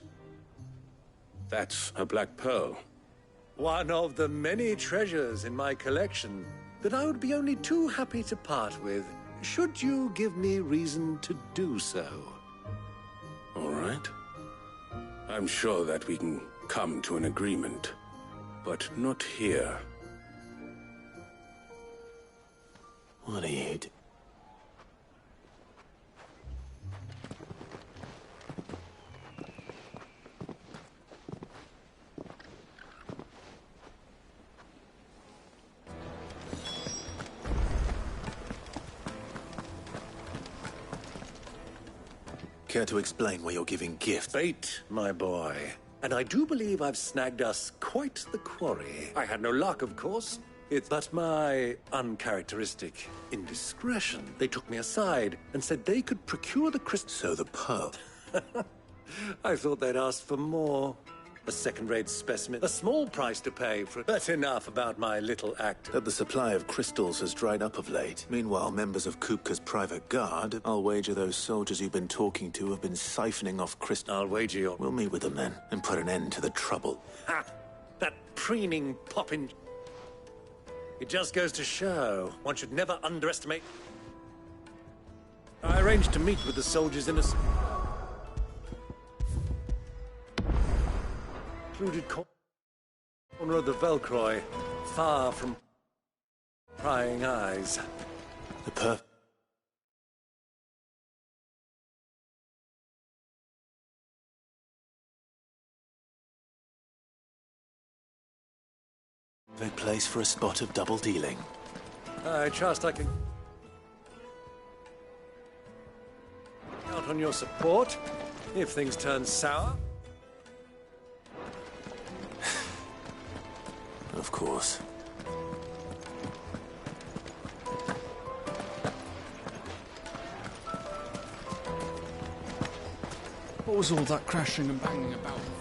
That's a black pearl. One of the many treasures in my collection that I would be only too happy to part with, should you give me reason to do so. All right. I'm sure that we can come to an agreement, but not here. What are you doing? Care to explain why you're giving gifts? Fate, my boy. And I do believe I've snagged us quite the quarry. I had no luck, of course. It's but my uncharacteristic indiscretion. They took me aside and said they could procure the crystal. So the pearl. I thought they'd ask for more. A second-rate specimen. A small price to pay for it. But enough about my little act. That the supply of crystals has dried up of late. Meanwhile, members of Kupka's private guard, I'll wager those soldiers you've been talking to have been siphoning off crystal. I'll wager you're... We'll meet with them then, and put an end to the trouble. Ha! That preening poppin'... It just goes to show one should never underestimate... I arranged to meet with the soldiers in a... secluded corner of the Velcroy, far from prying eyes. The perfect place for a spot of double dealing. I trust I can count on your support if things turn sour. Of course. What was all that crashing and banging about before?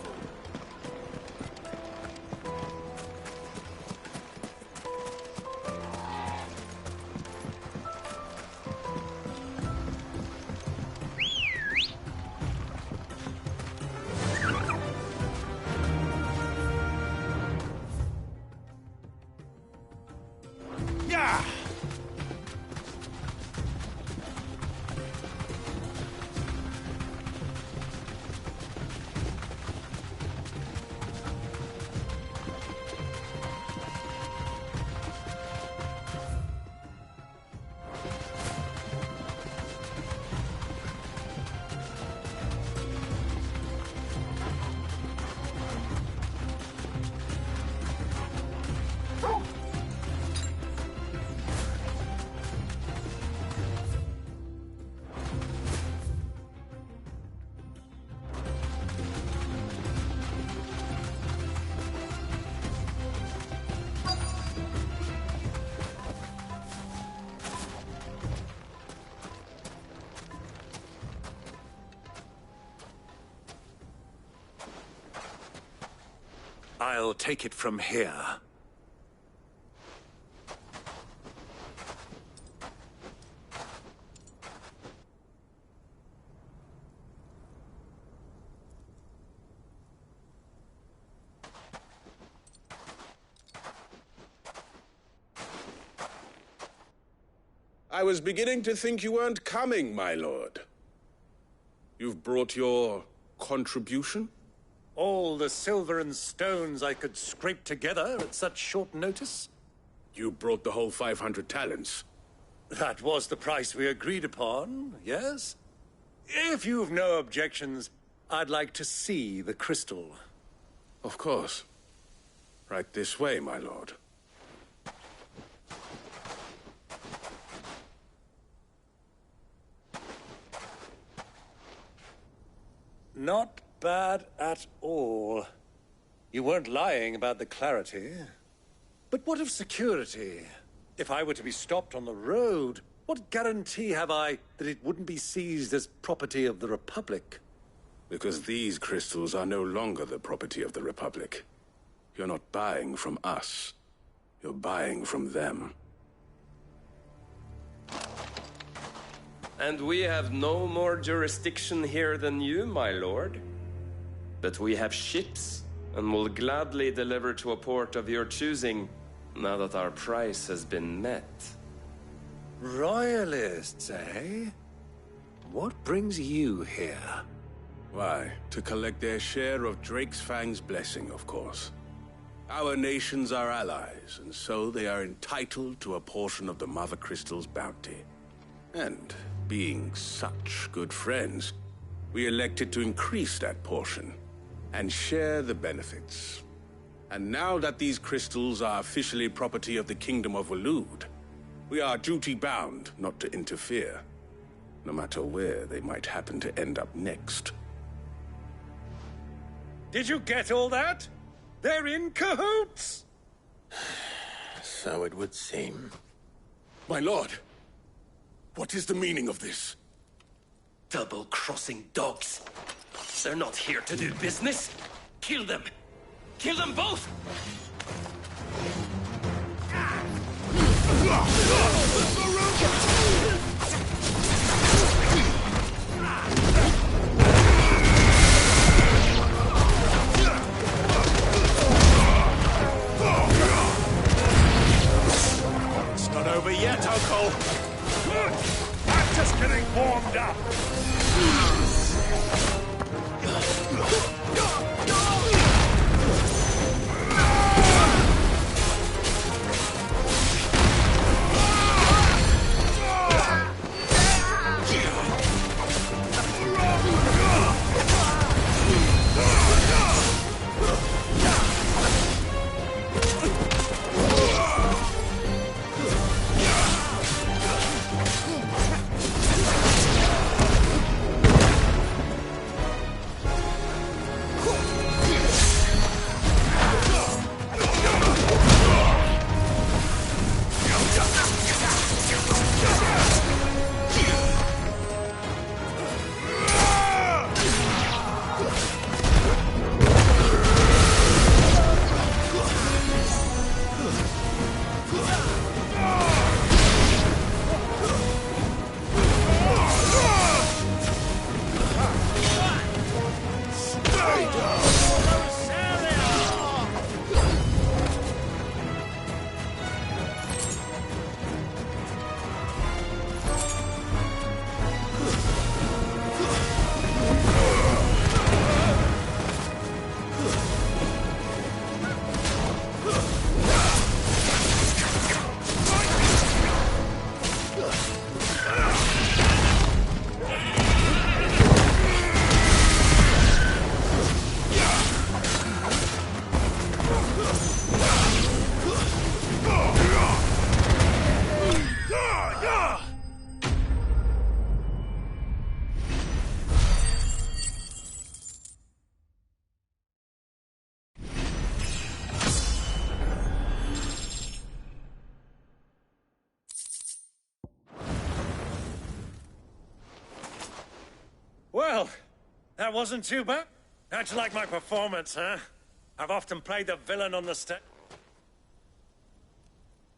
I'll take it from here. I was beginning to think you weren't coming, my lord. You've brought your contribution? All the silver and stones I could scrape together at such short notice? You brought the whole 500 talents. That was the price we agreed upon, yes? If you've no objections, I'd like to see the crystal. Of course. Right this way, my lord. Not bad at all. You weren't lying about the clarity. But what of security? If I were to be stopped on the road, what guarantee have I that it wouldn't be seized as property of the Republic? Because these crystals are no longer the property of the Republic. You're not buying from us. You're buying from them. And we have no more jurisdiction here than you, my lord. But we have ships, and will gladly deliver to a port of your choosing, now that our price has been met. Royalists, eh? What brings you here? Why, to collect their share of Drakesfang's blessing, of course. Our nations are allies, and so they are entitled to a portion of the Mother Crystal's bounty. And being such good friends, we elected to increase that portion and share the benefits. And now that these crystals are officially property of the Kingdom of Waloed, we are duty-bound not to interfere, no matter where they might happen to end up next. Did you get all that? They're in cahoots! So it would seem. My lord! What is the meaning of this? Double-crossing dogs. They're not here to do business. Kill them. Kill them both! It's not over yet, Uncle. Good! I'm just getting warmed up. Well, that wasn't too bad. How'd you like my performance, huh? I've often played the villain on the stage.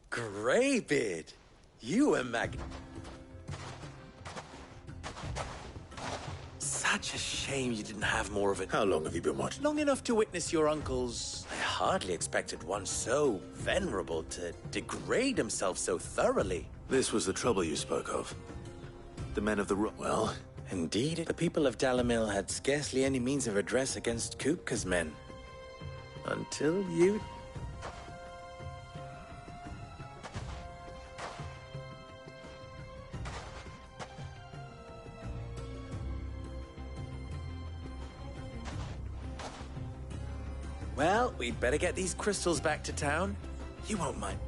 Greybeard, you were Such a shame you didn't have more of it. How long have you been watching? Long enough to witness your uncle's... I hardly expected one so venerable to degrade himself so thoroughly. This was the trouble you spoke of. The men of the Well... Indeed, the people of Dalamil had scarcely any means of redress against Kupka's men. Until you... Well, we'd better get these crystals back to town. You won't mind.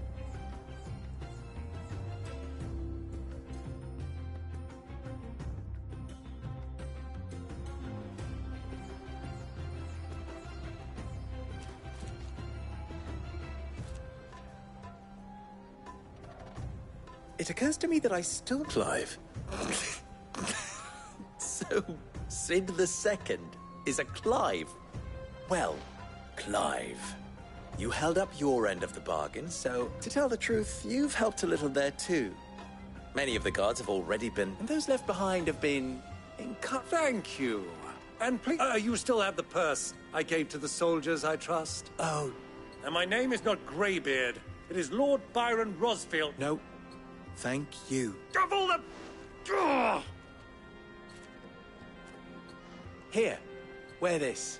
It occurs to me that I still... Clive. So, Sid the Second is a Clive. Well, Clive, you held up your end of the bargain, so to tell the truth, you've helped a little there too. Many of the guards have already been, and those left behind have been... Thank you. And please, you still have the purse I gave to the soldiers, I trust? Oh. And my name is not Greybeard. It is Lord Byron Rosfield. No. Thank you. Of all the... Ugh! Here, wear this.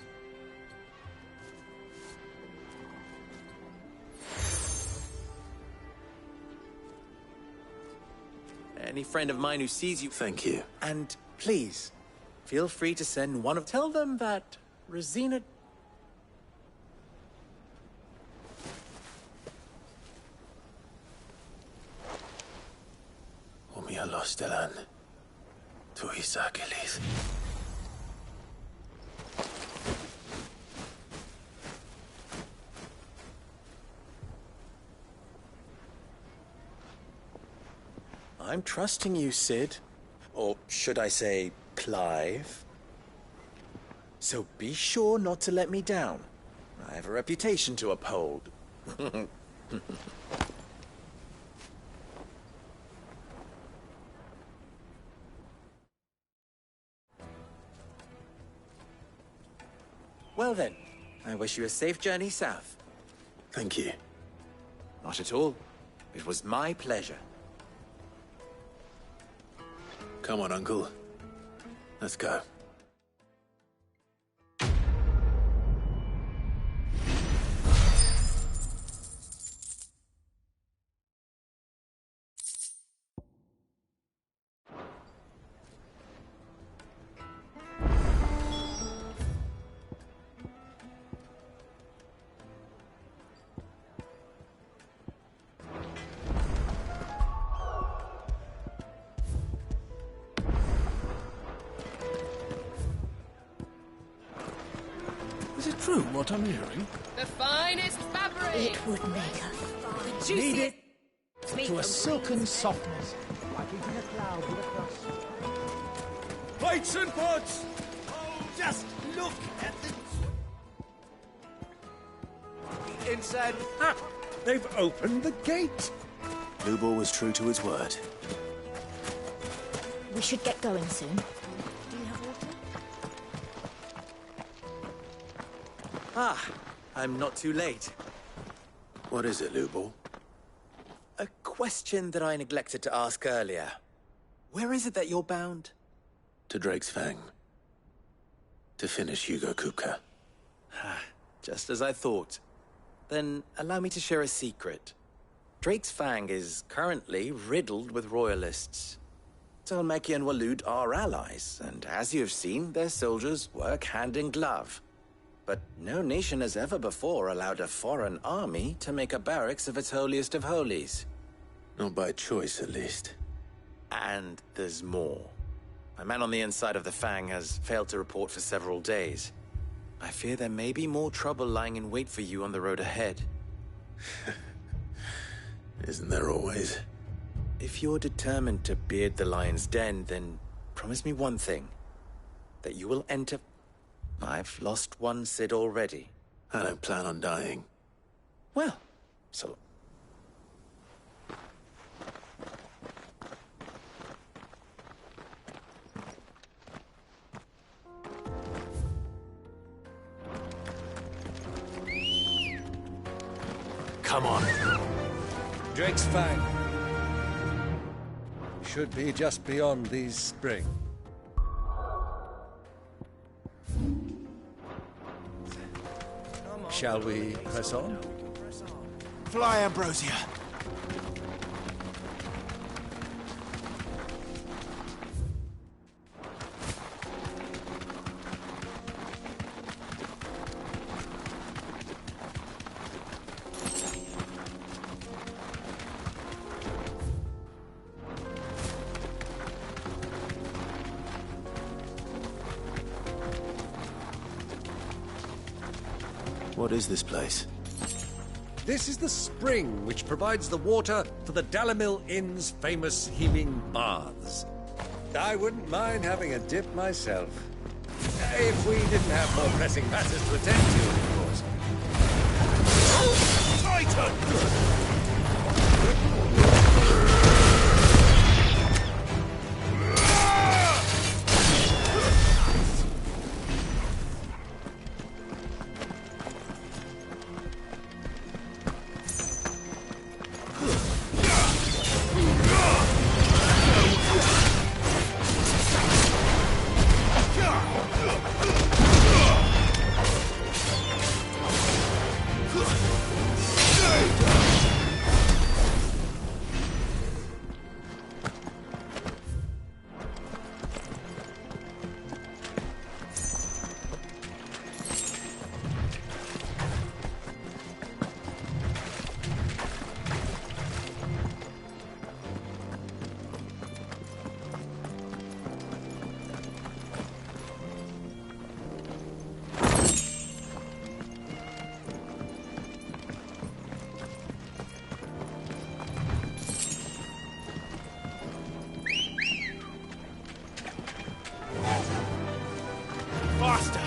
Any friend of mine who sees you... Thank you. And please, feel free to send one of... Tell them that Rosina... Stilan. To Isakelis. I'm trusting you, Sid. Or should I say, Clive. So be sure not to let me down. I have a reputation to uphold. Well then, I wish you a safe journey south. Thank you. Not at all. It was my pleasure. Come on, Uncle. Let's go. Is it true what I'm hearing? The finest fabric! It would make a The Knead juiciest... it to a silken softness, like eating a cloud with a crust. Plates and pots! Oh, just look at the... Inside. Ah, they've opened the gate. Lubor was true to his word. We should get going soon. Do you have water? Ah, I'm not too late. What is it, Lubor? A question that I neglected to ask earlier. Where is it that you're bound? To Drake's Fang. To finish Hugo Kupka. Just as I thought. Then allow me to share a secret. Drake's Fang is currently riddled with royalists. Talmeki and Walud are allies, and as you have seen, their soldiers work hand in glove. But no nation has ever before allowed a foreign army to make a barracks of its holiest of holies. Not by choice, at least. And there's more. A man on the inside of the Fang has failed to report for several days. I fear there may be more trouble lying in wait for you on the road ahead. Isn't there always? If you're determined to beard the lion's den, then promise me one thing. That you will enter... I've lost one Sid already. I don't plan on dying. Well, so... Come on. Drake's Fang. Should be just beyond these springs. Shall we press on? Fly, Ambrosia. What is this place? This is the spring which provides the water for the Dalimil Inn's famous heaving baths. I wouldn't mind having a dip myself. If we didn't have more pressing matters to attend to, of course. Titan! Faster!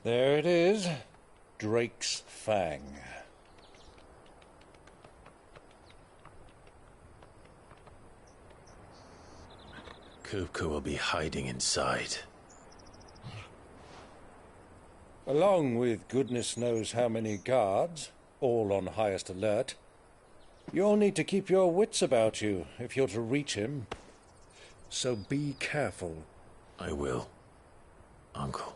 There it is. Drake's Fang. Kupka will be hiding inside. Along with goodness knows how many guards, all on highest alert. You'll need to keep your wits about you if you're to reach him. So be careful. I will, Uncle.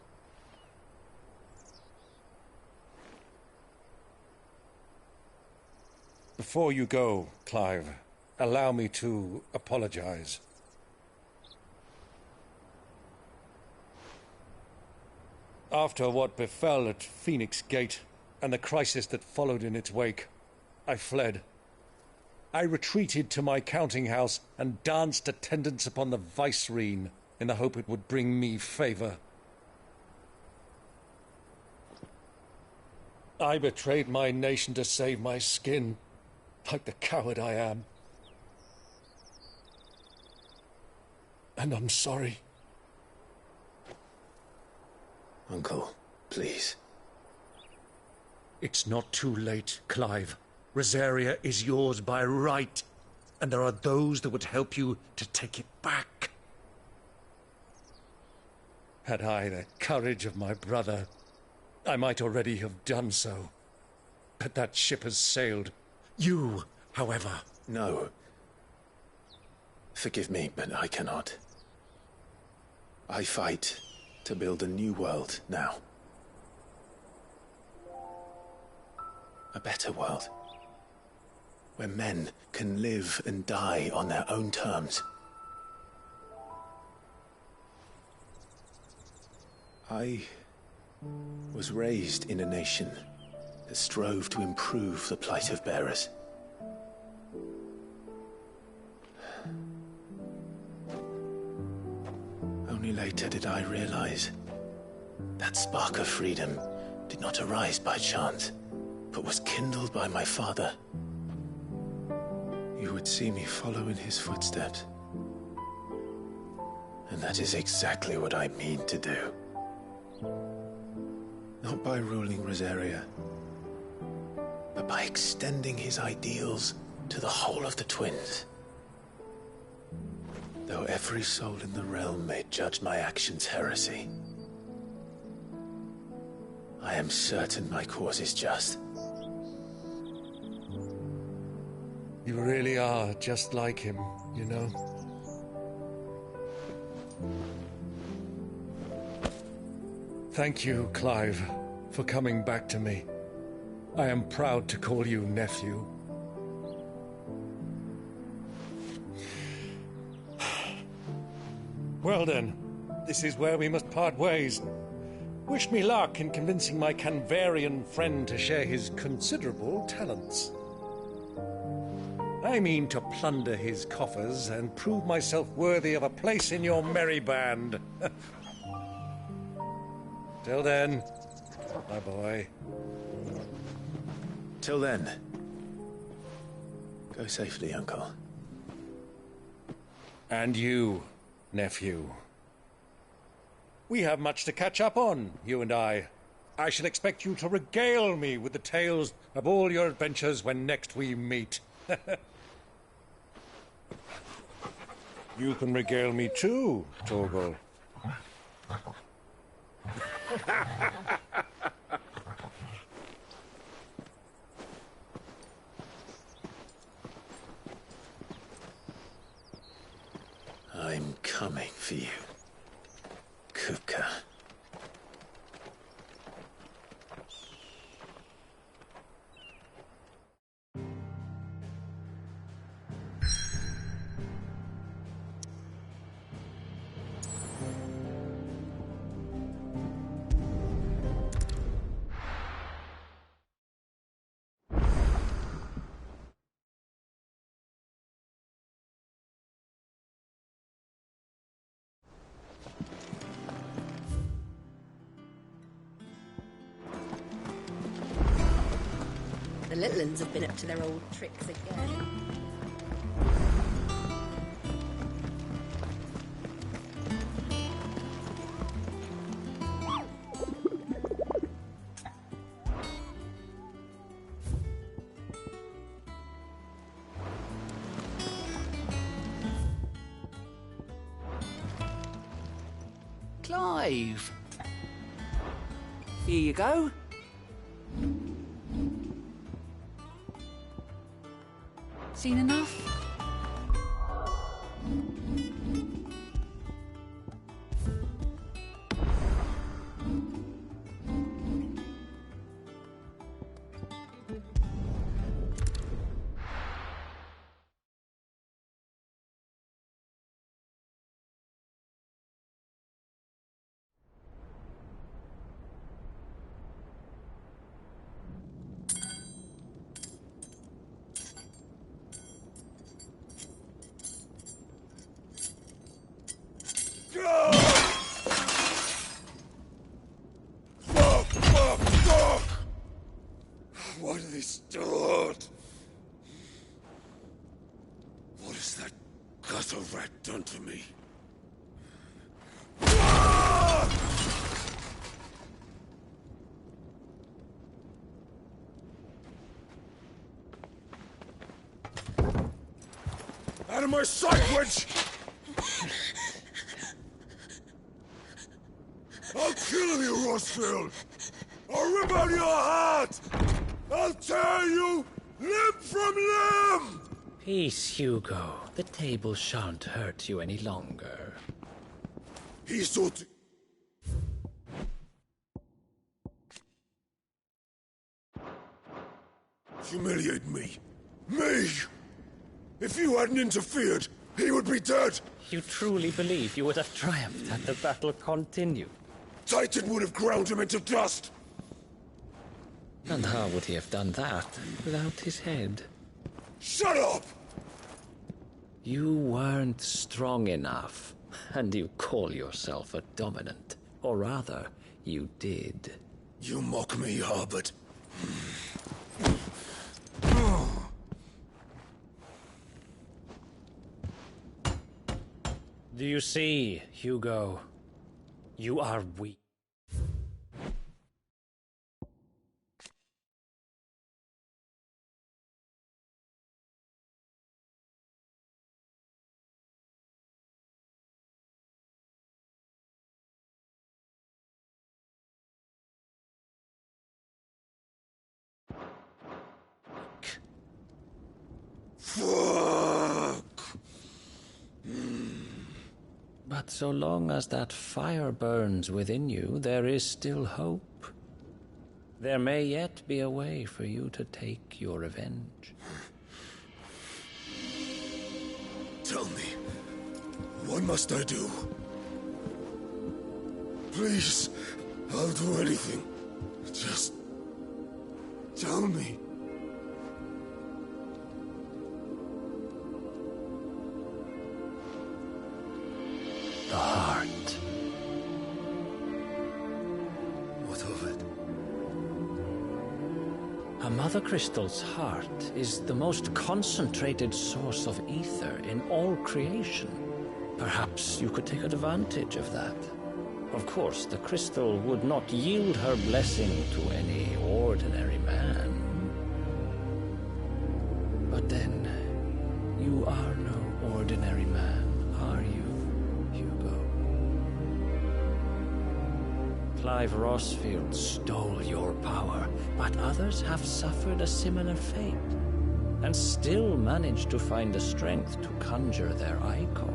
Before you go, Clive, allow me to apologize. After what befell at Phoenix Gate and the crisis that followed in its wake, I fled. I retreated to my counting house and danced attendance upon the vicereine in the hope it would bring me favor. I betrayed my nation to save my skin, like the coward I am. And I'm sorry. Uncle, please. It's not too late, Clive. Rosaria is yours by right, and there are those that would help you to take it back. Had I the courage of my brother, I might already have done so. But that ship has sailed. You, however... No. Forgive me, but I cannot. I fight to build a new world now. A better world. Where men can live and die on their own terms. I was raised in a nation that strove to improve the plight of bearers. Only later did I realize that spark of freedom did not arise by chance, but was kindled by my father. You would see me follow in his footsteps. And that is exactly what I mean to do. Not by ruling Rosaria, but by extending his ideals to the whole of the twins. Though every soul in the realm may judge my actions heresy, I am certain my cause is just. You really are just like him, you know? Thank you, Clive, for coming back to me. I am proud to call you nephew. Well then, this is where we must part ways. Wish me luck in convincing my Canvarian friend to share his considerable talents. I mean to plunder his coffers and prove myself worthy of a place in your merry band. Till then, my boy. Till then, go safely, Uncle. And you, nephew. We have much to catch up on, you and I. I shall expect you to regale me with the tales of all your adventures when next we meet. You can regale me too, Torgal. I'm coming for you, Kuka. The little ones have been up to their old tricks again. Clive! Here you go. Seen enough? What did they start? What has that gutter rat done to me? Out of my sight, witch! I'll kill you, Rossfield! I'll rip out your heart! I'll tear you limb from limb! Peace, Hugo. The table shan't hurt you any longer. He sought to... Humiliate me. Me! If you hadn't interfered, he would be dead! You truly believe you would have triumphed had the battle continued? Titan would have ground him into dust! And how would he have done that without his head? Shut up! You weren't strong enough, and you call yourself a dominant. Or rather, you did. You mock me, Harbert. Do you see, Hugo? You are weak. Fuck! But so long as that fire burns within you, there is still hope. There may yet be a way for you to take your revenge. Tell me, what must I do? Please, I'll do anything. Just tell me. The heart. What of it? A mother crystal's heart is the most concentrated source of ether in all creation. Perhaps you could take advantage of that. Of course, the crystal would not yield her blessing to any ordinary man. But then, you are no ordinary man, are you? Clive Rossfield stole your power, but others have suffered a similar fate, and still managed to find the strength to conjure their icon.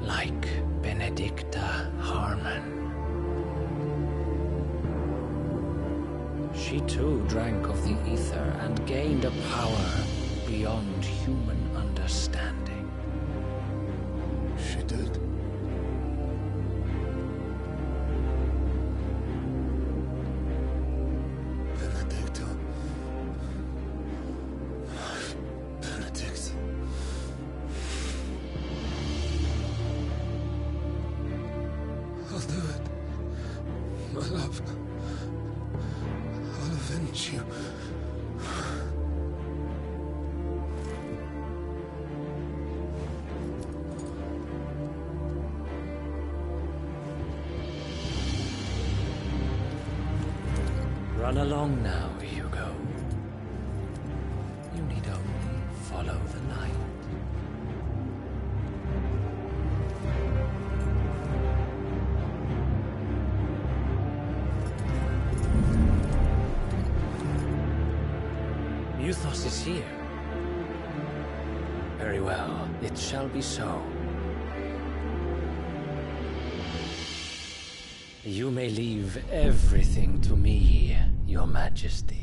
Like Benedicta Harmon. She too drank of the ether and gained a power beyond human understanding. She did. Benedicta. Benedict. I'll do it. My love. I'll avenge you. Run along now, Hugo. You need only follow the light. Muthos is here. Very well, it shall be so. You may leave everything to me, Your Majesty.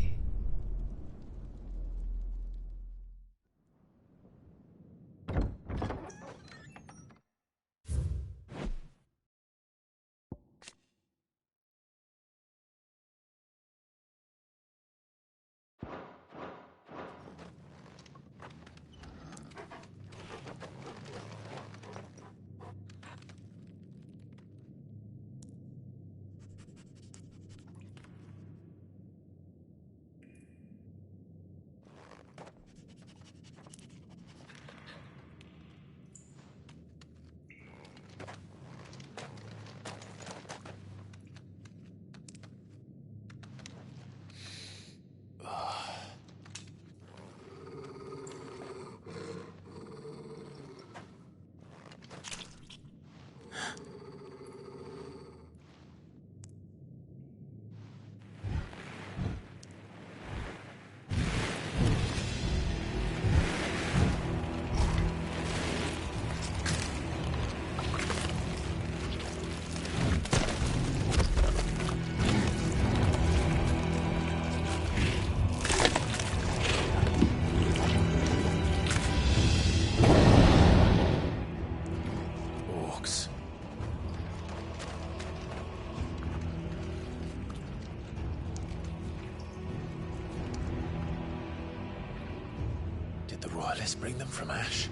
let's bring them from ash.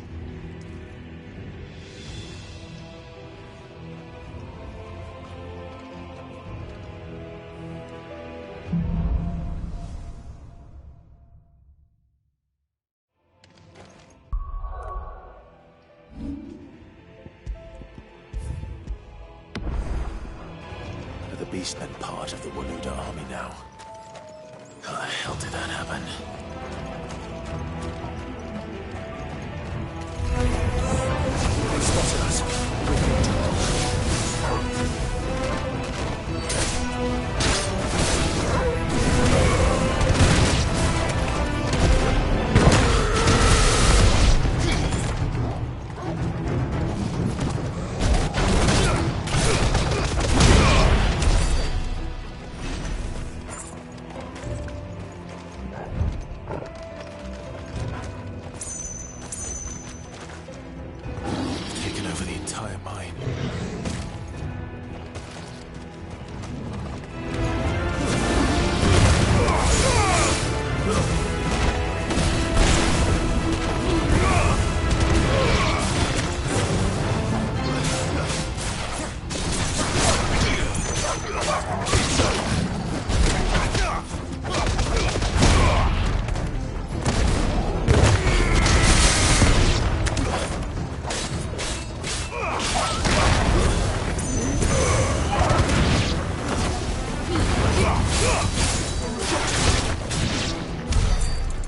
The beastmen part of the Waluda army now. How the hell did that happen? They spotted us.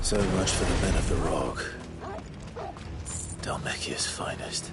So much for the men of the Rock. Dalmekia's finest.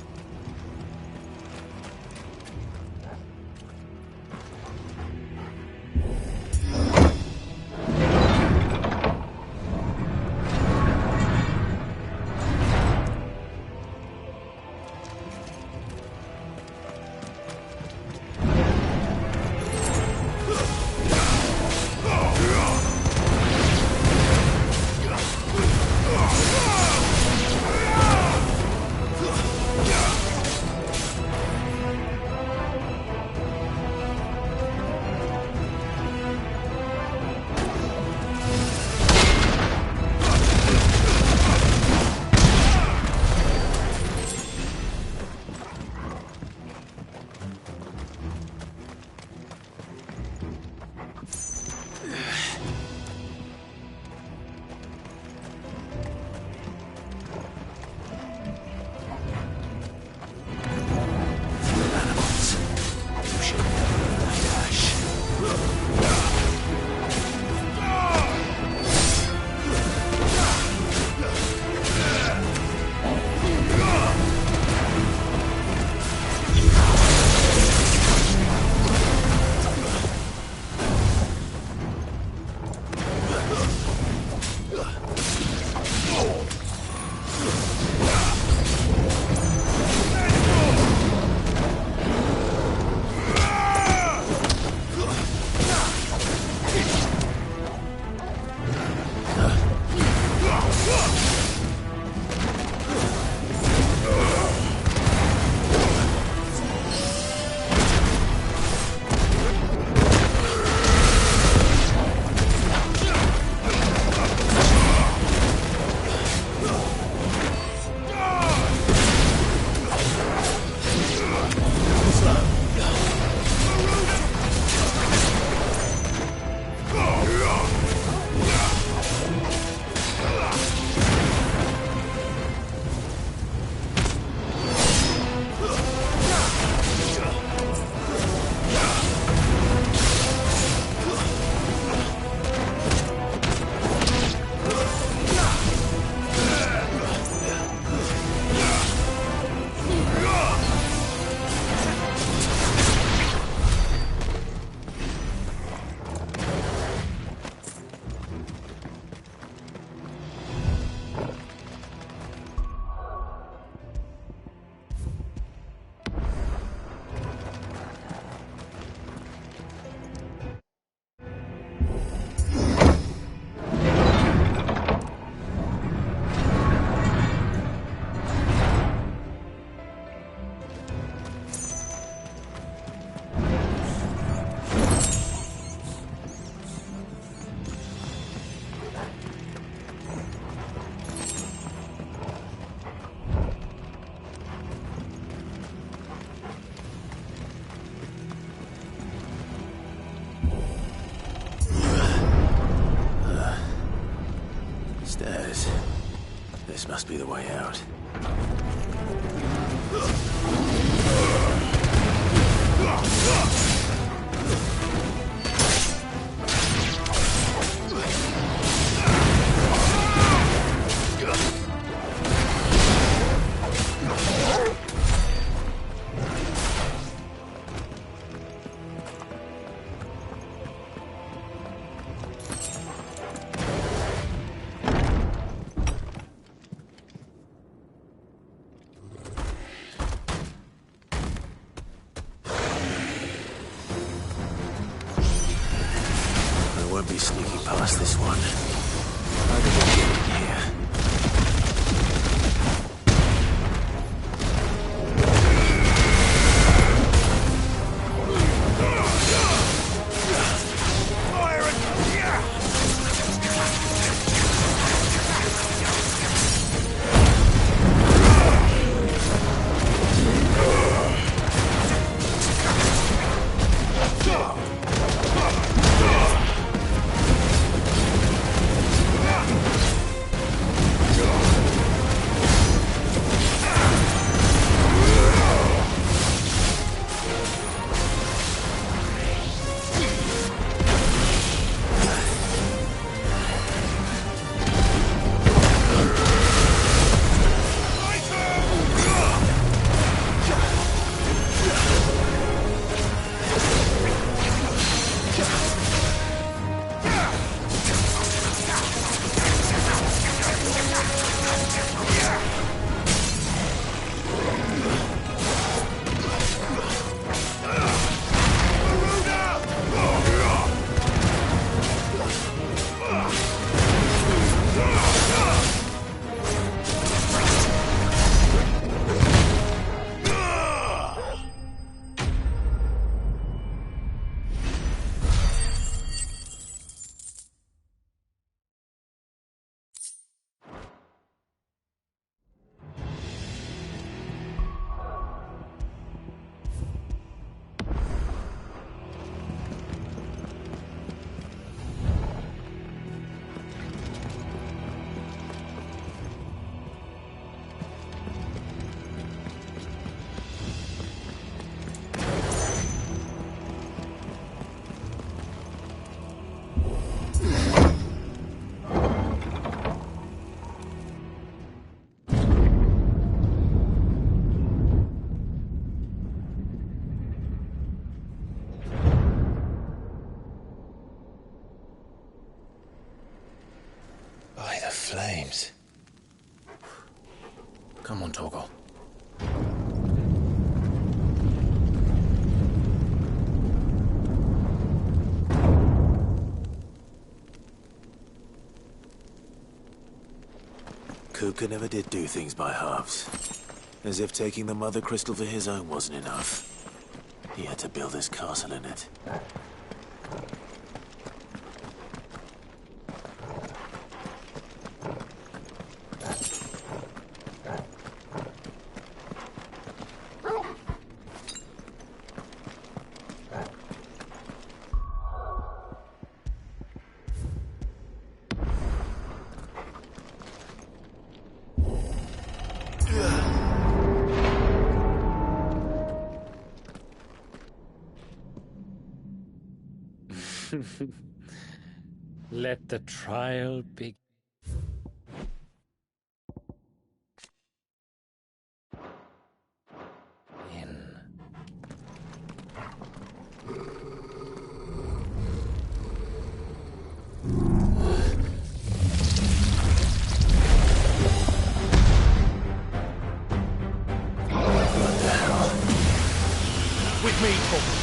Yeah! way out. Won't be sneaking past this one. How did we get in here? By the flames. Come on, Torgal. Kupka never did do things by halves. As if taking the Mother Crystal for his own wasn't enough. He had to build his castle in it. Let the trial begin. What the hell? With me, Torgal.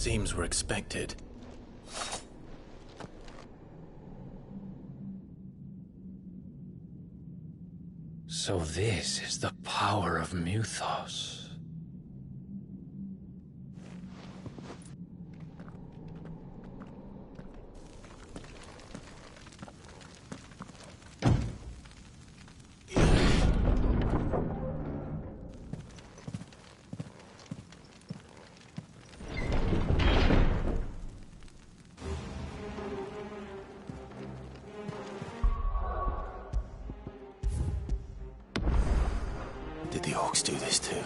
Seems we're expected. So this is the power of Mythos. Did the orcs do this too?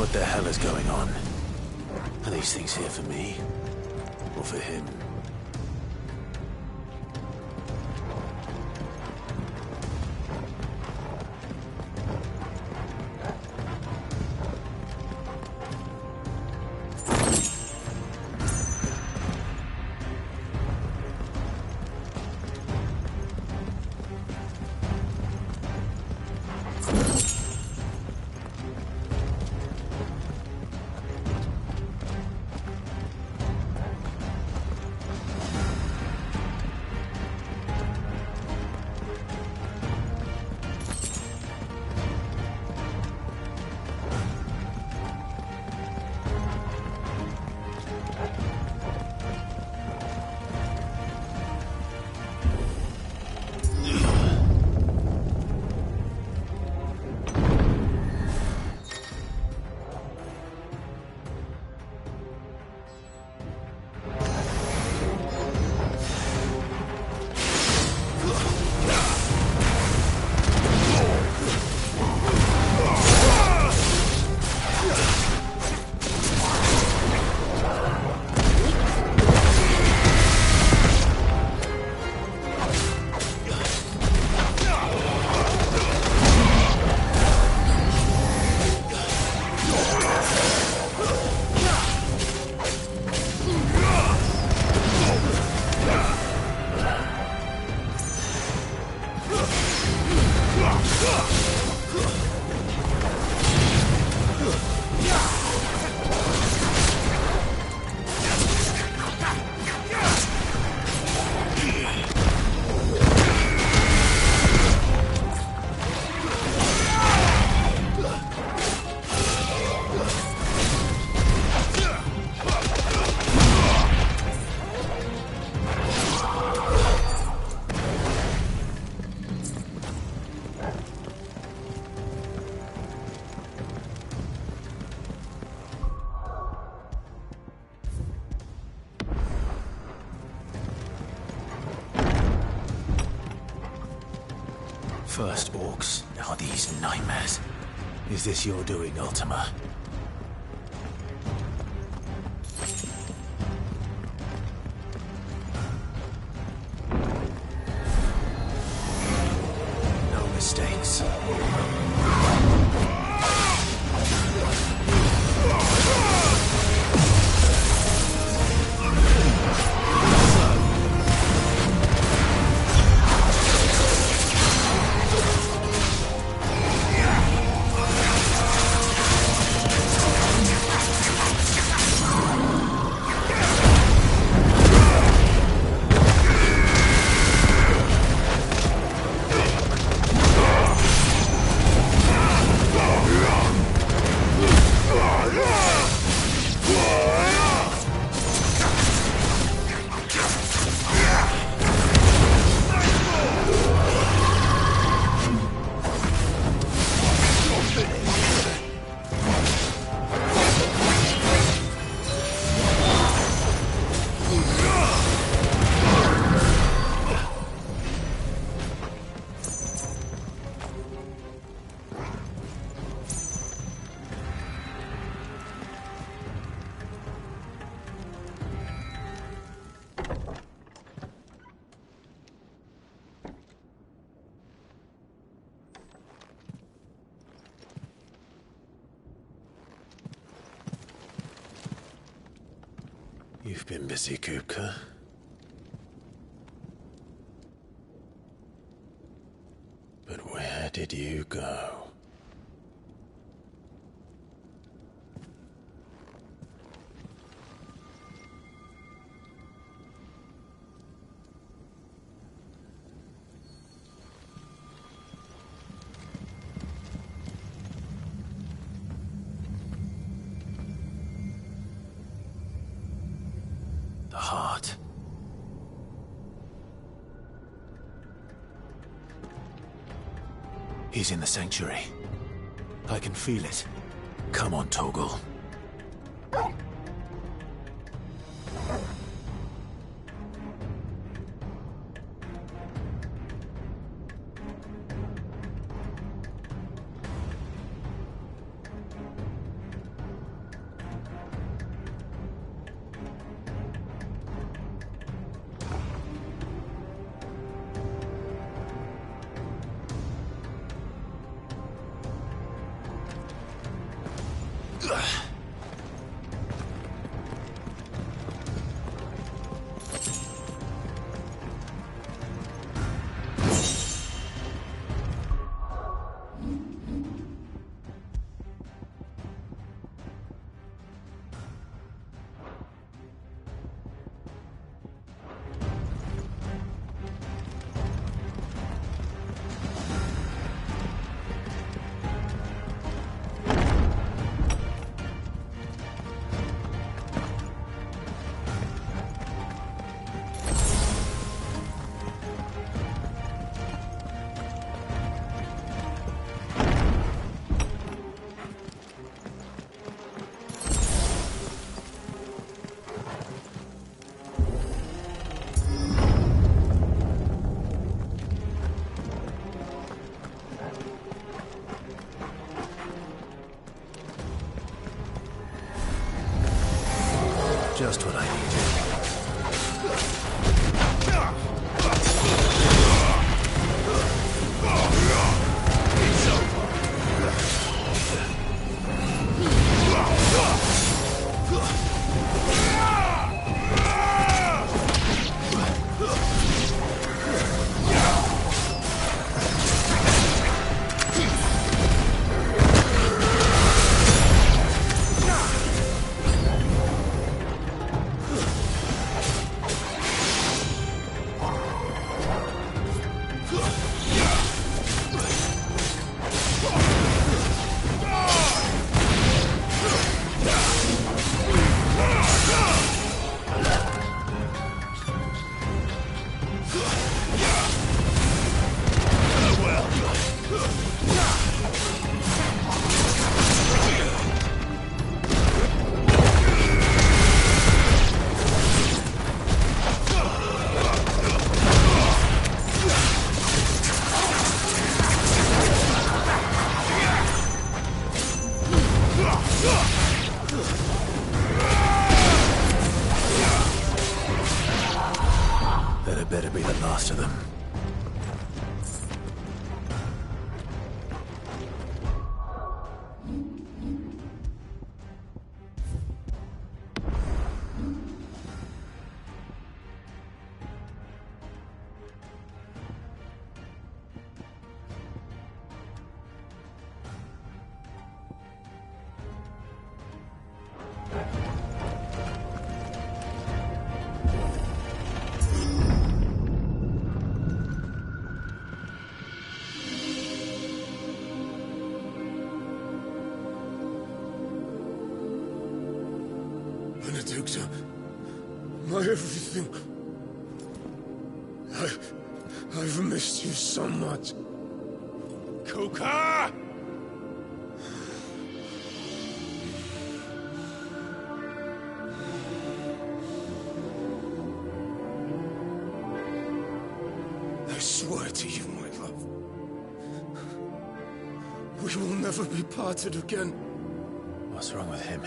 What the hell is going on? Are these things here for me? Or for him? First orcs, now these nightmares. Is this your doing, Ultima? No mistakes. You've been busy, Kupka. But where did you go? The heart. He's in the sanctuary. I can feel it. Come on, Torgal. Just what I needed. That better be the last of them. Benedicta, my everything. I've missed you so much. Kuka! I swear to you, my love, we will never be parted again. What's wrong with him?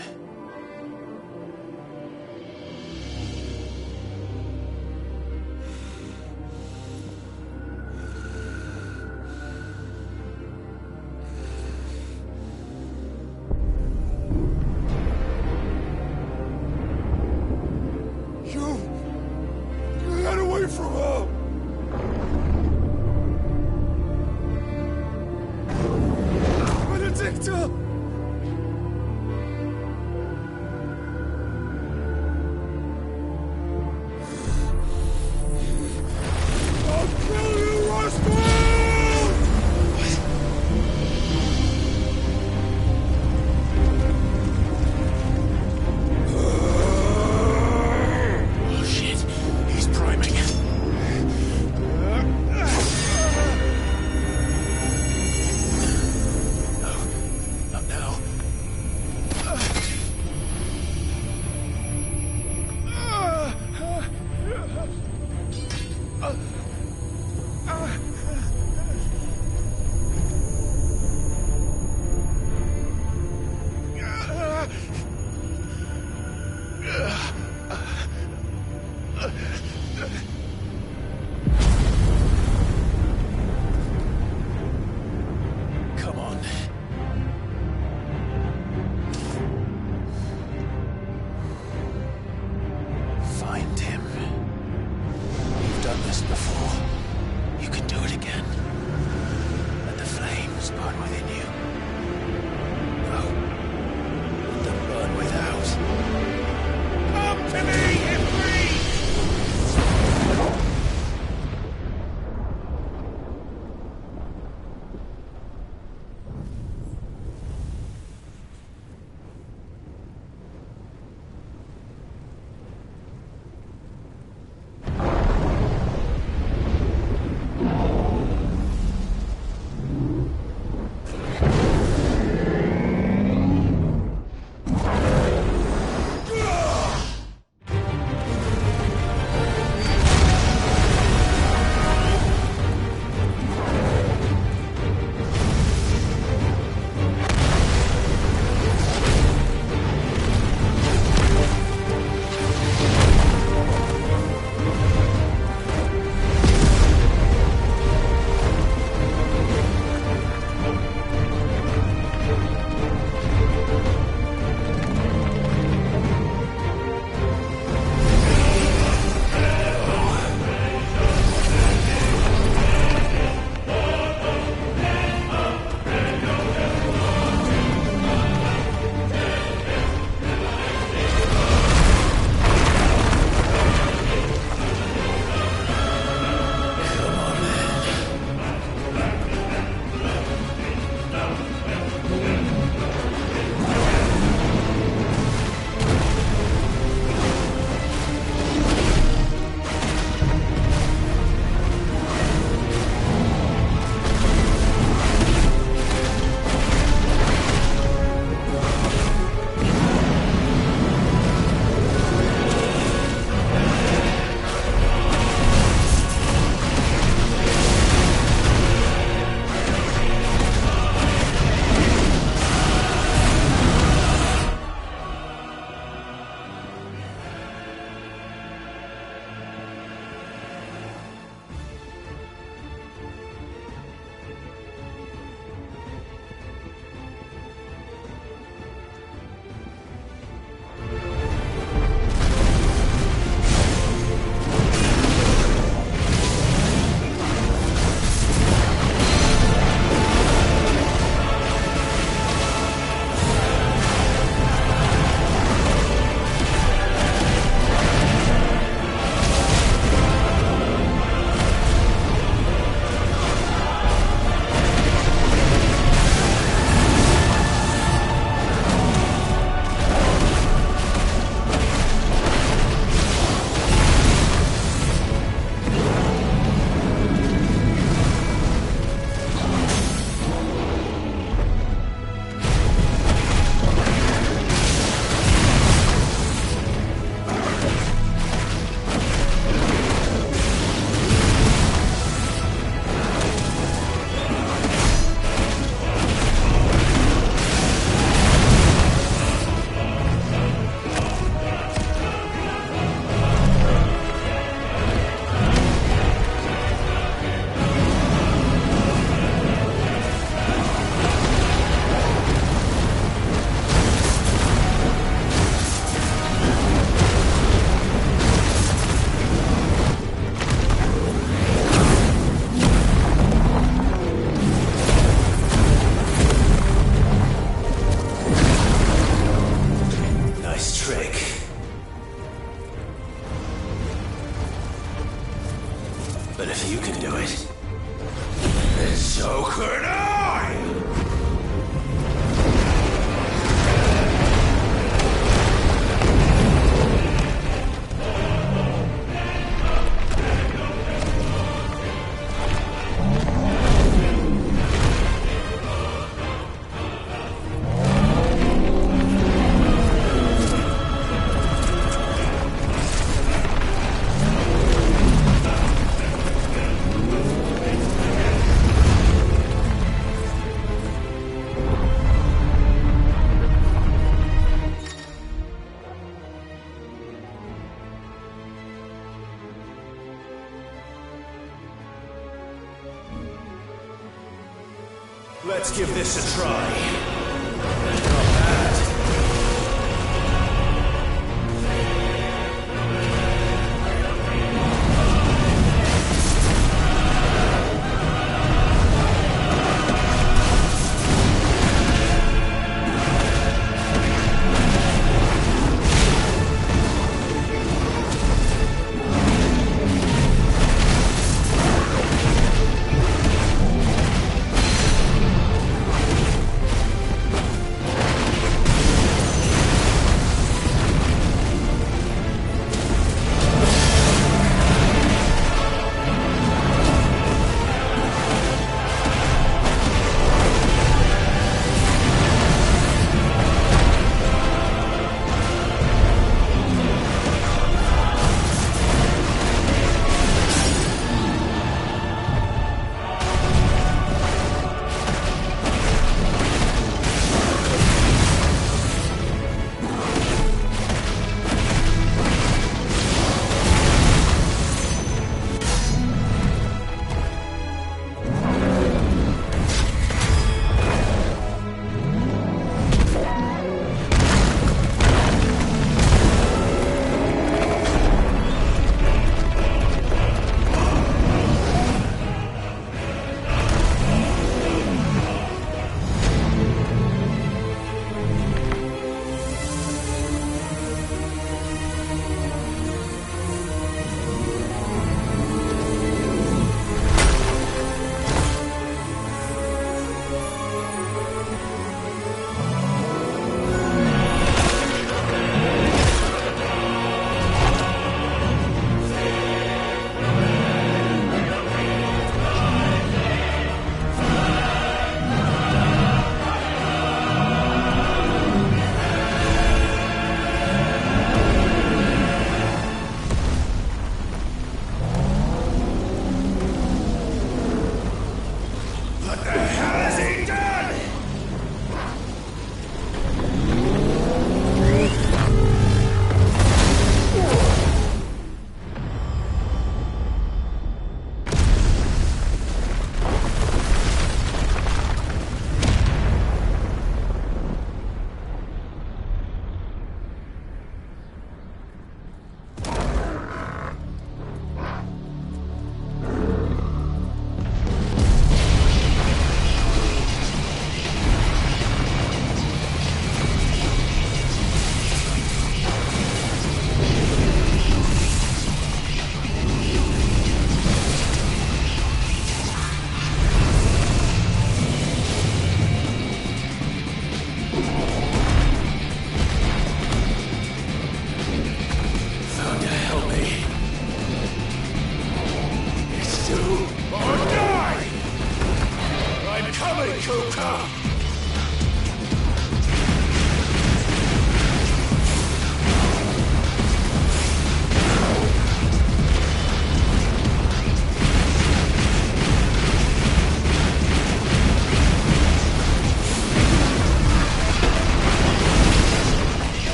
Let's give this a try. Not bad.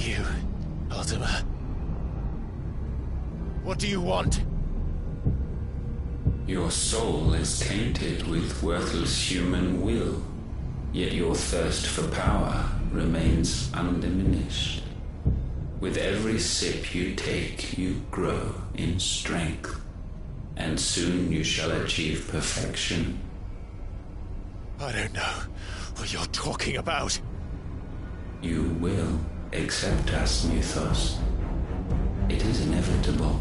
You, Ultima. What do you want? Your soul is tainted with worthless human will, yet your thirst for power remains undiminished. With every sip you take, you grow in strength, and soon you shall achieve perfection. I don't know what you're talking about. You will accept us, Mythos. It is inevitable.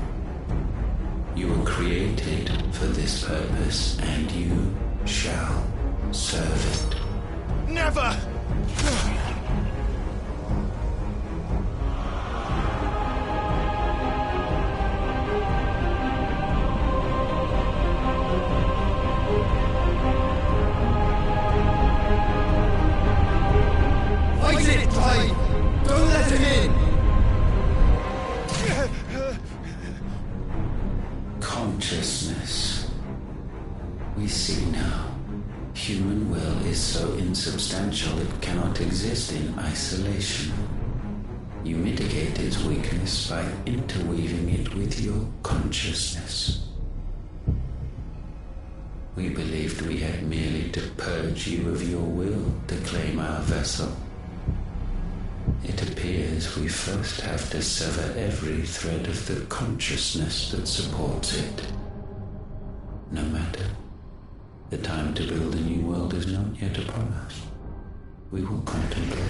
You were created for this purpose, and you shall serve it. Never! Fight it, Tide! Don't let him in! Consciousness. We see now. Human will is so insubstantial it cannot exist in isolation. You mitigate its weakness by interweaving it with your consciousness. We believed we had merely to purge you of your will to claim our vessel. It appears we first have to sever every thread of the consciousness that supports it. No matter. The time to build a new world is not yet upon us. We will contemplate.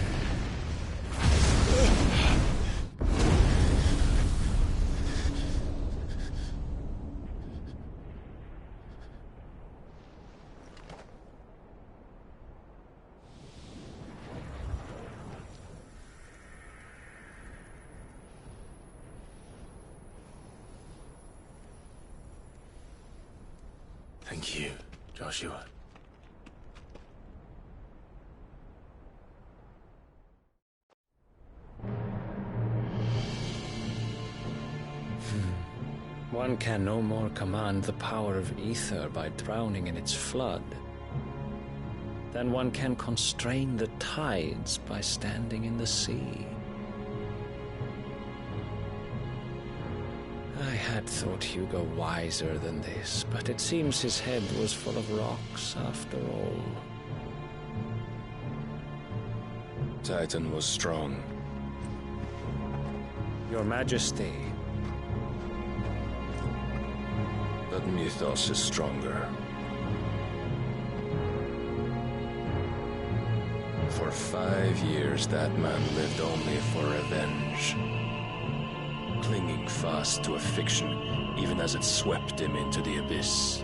Thank you, Joshua. One can no more command the power of ether by drowning in its flood than one can constrain the tides by standing in the sea. I had thought Hugo wiser than this, but it seems his head was full of rocks after all. Titan was strong. Your Majesty. But Mythos is stronger. For 5 years, that man lived only for revenge. Clinging fast to a fiction, even as it swept him into the abyss.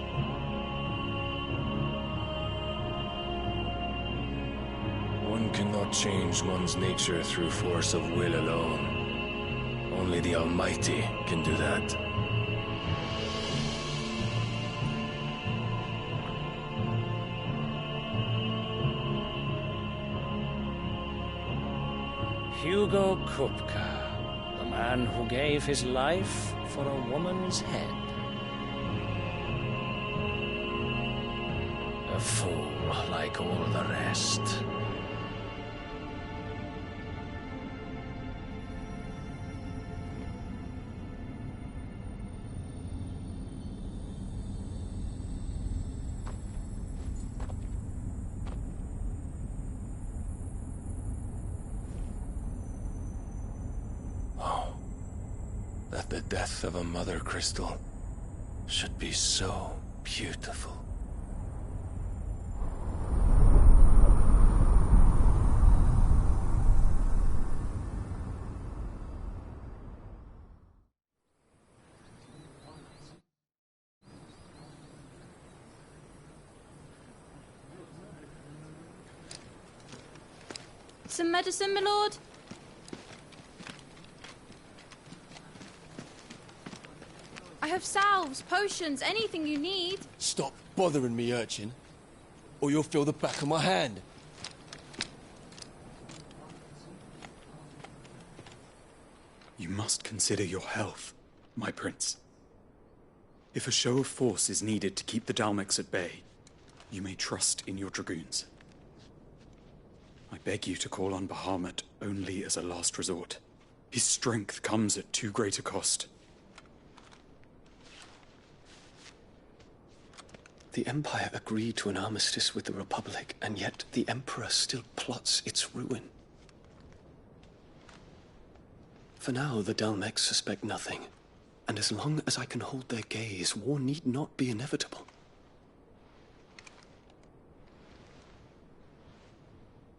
One cannot change one's nature through force of will alone. Only the Almighty can do that. Hugo Kupka, the man who gave his life for a woman's head. A fool like all the rest. That the death of a mother crystal should be so beautiful. Some medicine, my lord? I have salves, potions, anything you need. Stop bothering me, urchin, or you'll feel the back of my hand. You must consider your health, my prince. If a show of force is needed to keep the Dalmex at bay, you may trust in your dragoons. I beg you to call on Bahamut only as a last resort. His strength comes at too great a cost. The Empire agreed to an armistice with the Republic, and yet the Emperor still plots its ruin. For now, the Dalmex suspect nothing, and as long as I can hold their gaze, war need not be inevitable.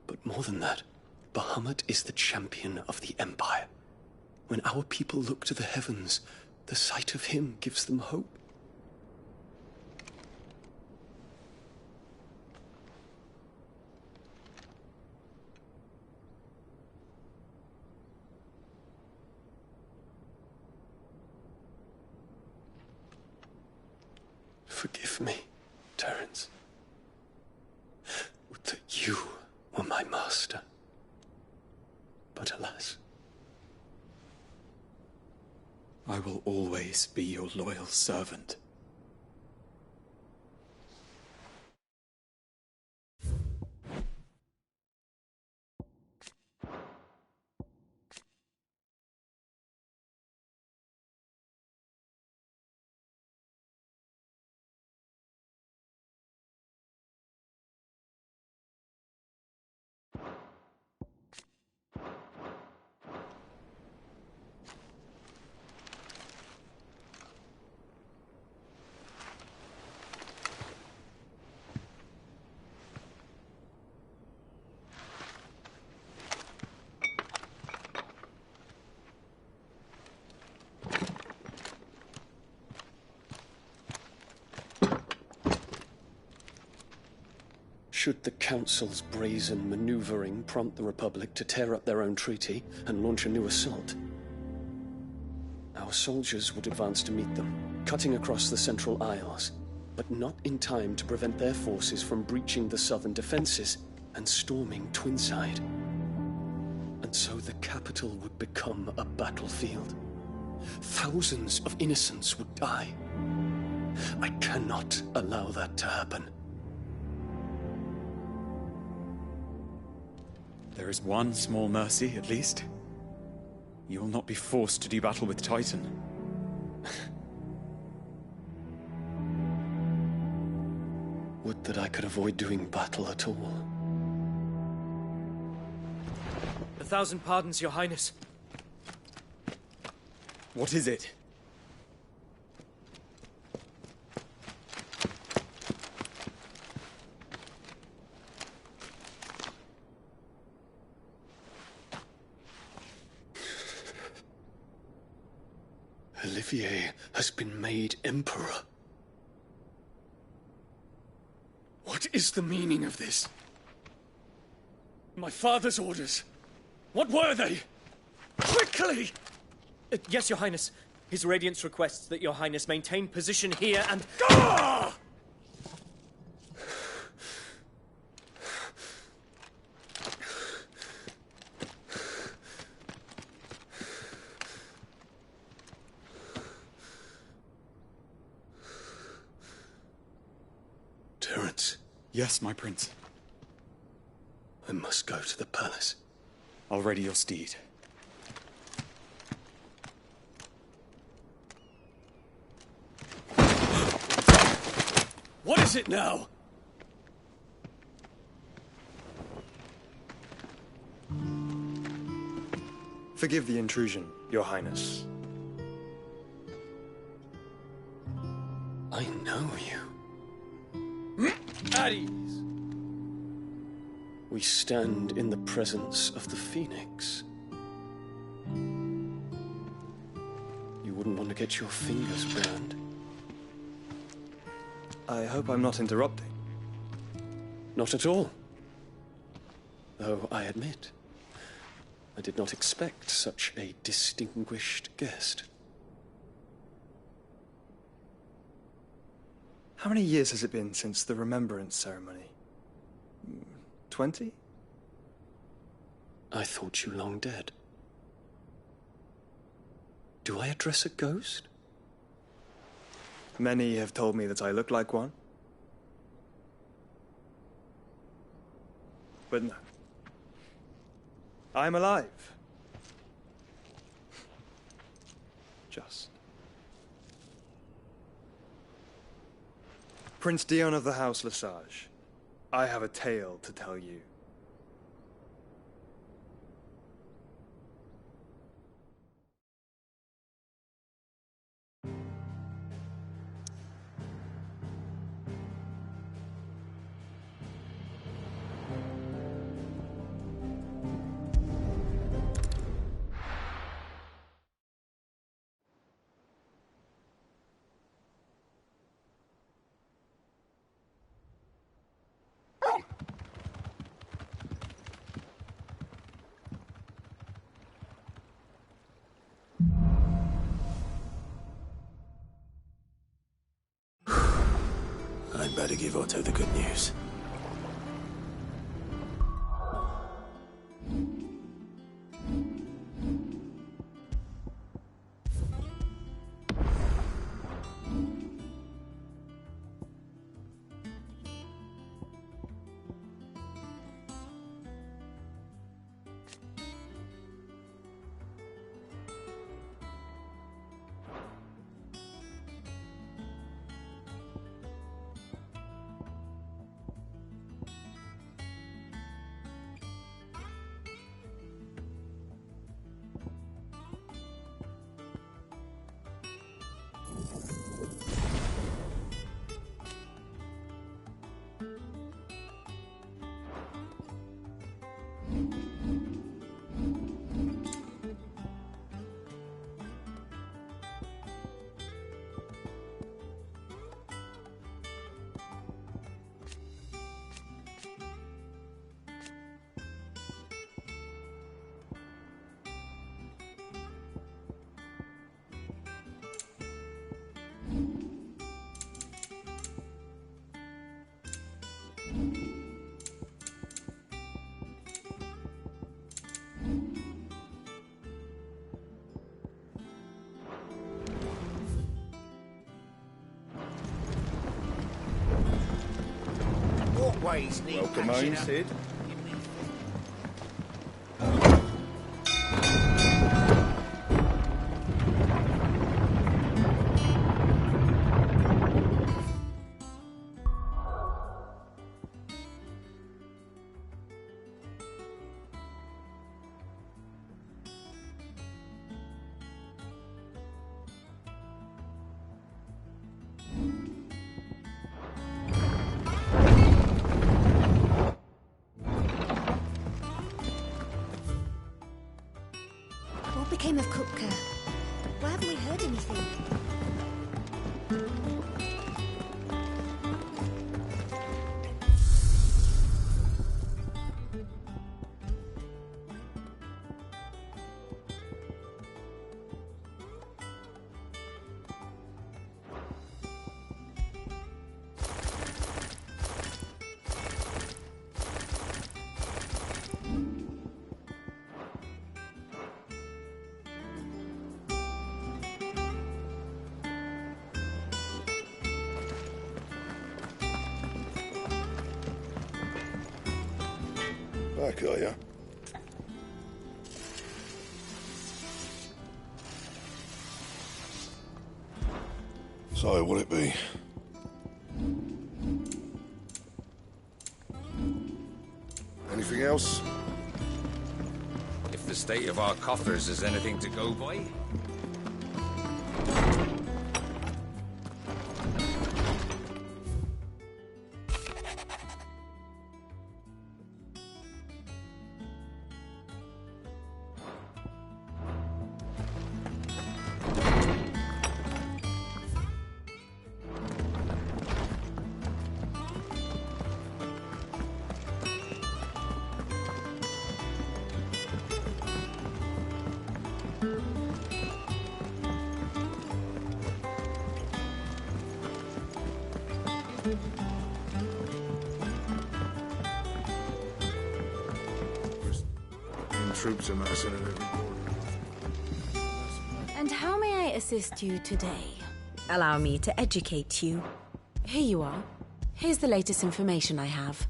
But more than that, Bahamut is the champion of the Empire. When our people look to the heavens, the sight of him gives them hope. Forgive me, Terence. Would that you were my master. But alas. I will always be your loyal servant. Should the Council's brazen maneuvering prompt the Republic to tear up their own treaty and launch a new assault, our soldiers would advance to meet them, cutting across the Central Isles, but not in time to prevent their forces from breaching the southern defenses and storming Twinside. And so the capital would become a battlefield. Thousands of innocents would die. I cannot allow that to happen. There is one small mercy, at least. You will not be forced to do battle with Titan. Would that I could avoid doing battle at all. 1,000 pardons, Your Highness. What is it? Olivier has been made Emperor. What is the meaning of this? My father's orders. What were they? Quickly! Yes, Your Highness. His Radiance requests that Your Highness maintain position here and... Ah! Terence. Yes, my prince. I must go to the palace. I'll ready your steed. What is it now? Forgive the intrusion, Your Highness. I know you. At ease. We stand in the presence of the Phoenix. You wouldn't want to get your fingers burned. I hope I'm not interrupting. Not at all. Though I admit, I did not expect such a distinguished guest. How many years has it been since the Remembrance ceremony? 20? I thought you long dead. Do I address a ghost? Many have told me that I look like one. But no. I'm alive. just. Prince Dion of the House Lesage, I have a tale to tell you. I'd better give Otto the good news. Walkways need patching up. Sid. What became of Kupka? Why haven't we heard anything? Back, are ya? So, what'll it be? Anything else? If the state of our coffers is anything to go by. Troops amassing at every corner. And how may I assist you today? Allow me to educate you. Here you are. Here's the latest information I have.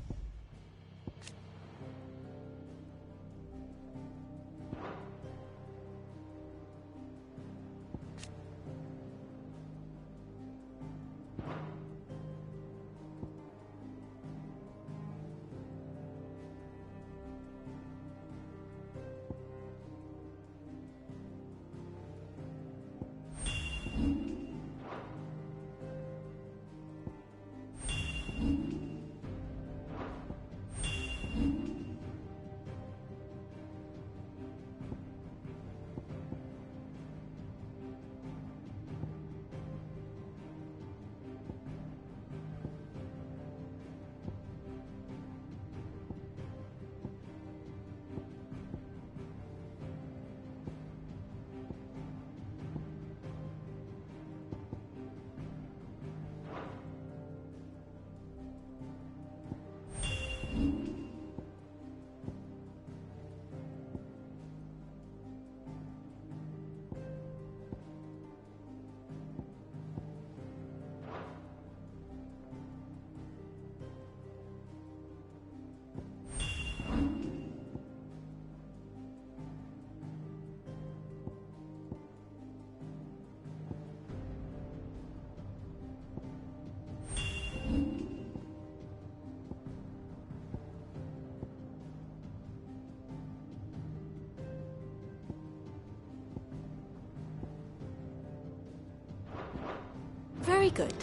Very good.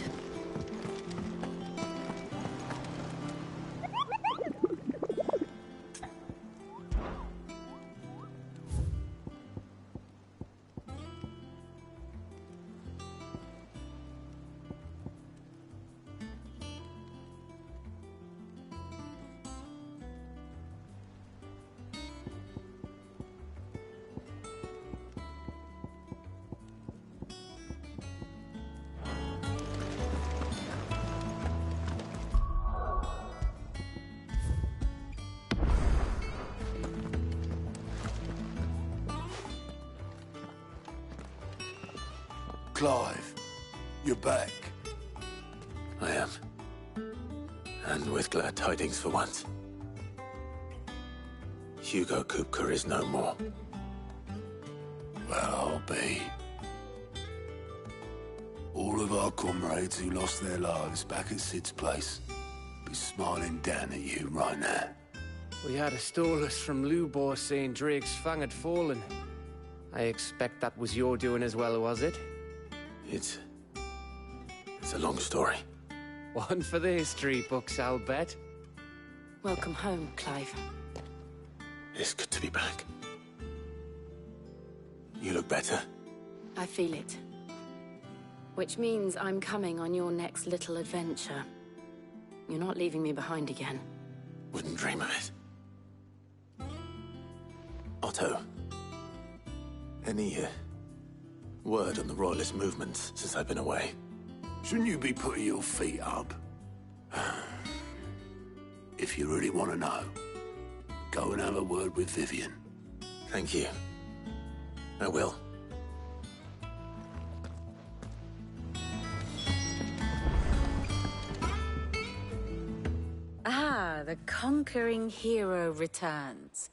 Clive, you're back. I am. And with glad tidings for once. Hugo Kupka is no more. Well, I'll be. All of our comrades who lost their lives back at Sid's place be smiling down at you right now. We had a stolus from Lubor saying Drake's Fang had fallen. I expect that was your doing as well, was it? It's a long story. One for the history books, I'll bet. Welcome home, Clive. It's good to be back. You look better. I feel it. Which means I'm coming on your next little adventure. You're not leaving me behind again. Wouldn't dream of it. Otto. Any word on the Royalist movements since I've been away? Shouldn't you be putting your feet up? If you really want to know, go and have a word with Vivian. Thank you. I will. Ah, the conquering hero returns.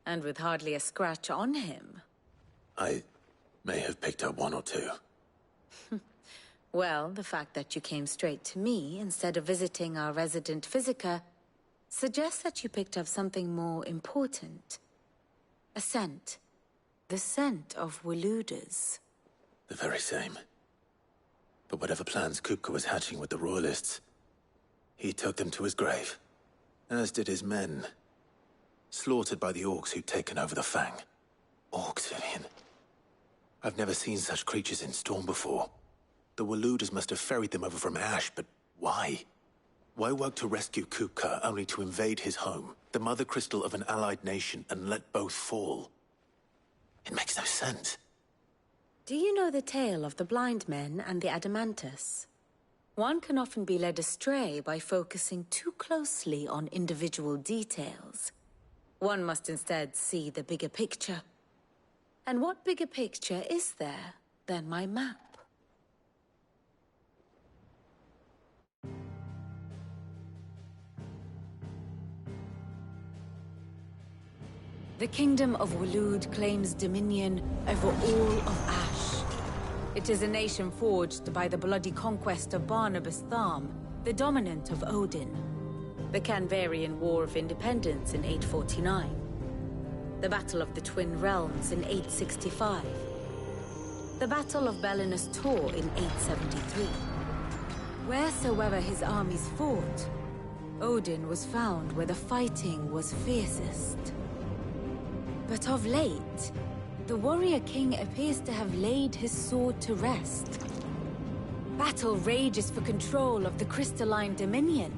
And with hardly a scratch on him. I may have picked up one or two. Well, the fact that you came straight to me instead of visiting our resident physiker suggests that you picked up something more important. A scent. The scent of Waludas. The very same. But whatever plans Kupka was hatching with the Royalists, he took them to his grave. As did his men. Slaughtered by the orcs who'd taken over the Fang. Orcs, Vivian. I've never seen such creatures in Storm before. The Waludas must have ferried them over from Ash, but why? Why work to rescue Kupka only to invade his home, the mother crystal of an allied nation, and let both fall? It makes no sense. Do you know the tale of the blind men and the Adamantus? One can often be led astray by focusing too closely on individual details. One must instead see the bigger picture. And what bigger picture is there than my map? The Kingdom of Waloed claims dominion over all of Ash. It is a nation forged by the bloody conquest of Barnabas Tharm, the dominant of Odin. The Canvarian War of Independence in 849. The Battle of the Twin Realms in 865. The Battle of Belinus Tor in 873. Wheresoever his armies fought, Odin was found where the fighting was fiercest. But of late, the warrior king appears to have laid his sword to rest. Battle rages for control of the crystalline dominion.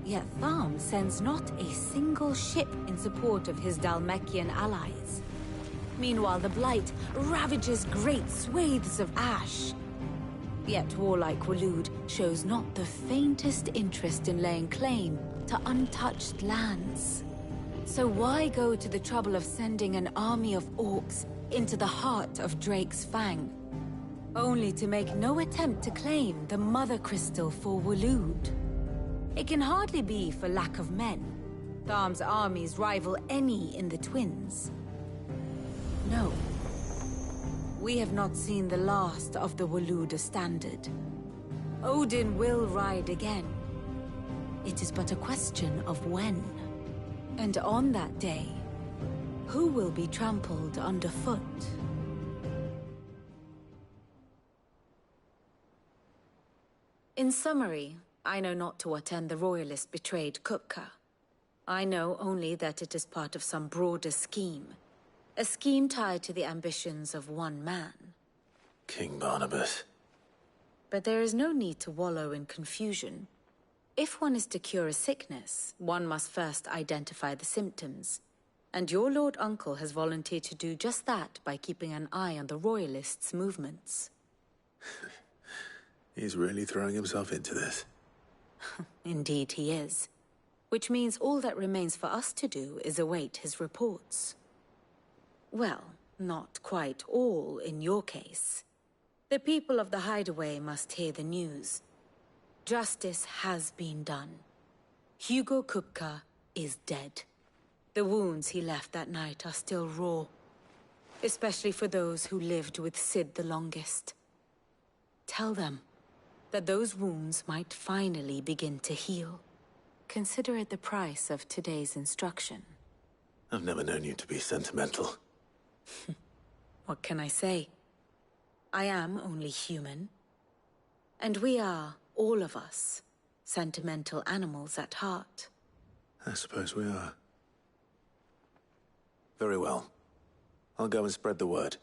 Yet Tharm sends not a single ship in support of his Dhalmekian allies. Meanwhile, the Blight ravages great swathes of Ash. Yet warlike Waloed shows not the faintest interest in laying claim to untouched lands. So why go to the trouble of sending an army of orcs into the heart of Drake's Fang, only to make no attempt to claim the Mother Crystal for Waloed? It can hardly be for lack of men. Tharm's armies rival any in the Twins. No. We have not seen the last of the Waluda standard. Odin will ride again. It is but a question of when. And on that day, who will be trampled underfoot? In summary, I know not to what end the Royalists betrayed Kupka. I know only that it is part of some broader scheme. A scheme tied to the ambitions of one man. King Barnabas. But there is no need to wallow in confusion. If one is to cure a sickness, one must first identify the symptoms. And your Lord Uncle has volunteered to do just that by keeping an eye on the Royalists' movements. He's really throwing himself into this. Indeed he is. Which means all that remains for us to do is await his reports. Well, not quite all in your case. The people of the Hideaway must hear the news. Justice has been done. Hugo Kupka is dead. The wounds he left that night are still raw. Especially for those who lived with Sid the longest. Tell them that those wounds might finally begin to heal. Consider it the price of today's instruction. I've never known you to be sentimental. What can I say? I am only human. And we are, all of us, sentimental animals at heart. I suppose we are. Very well. I'll go and spread the word.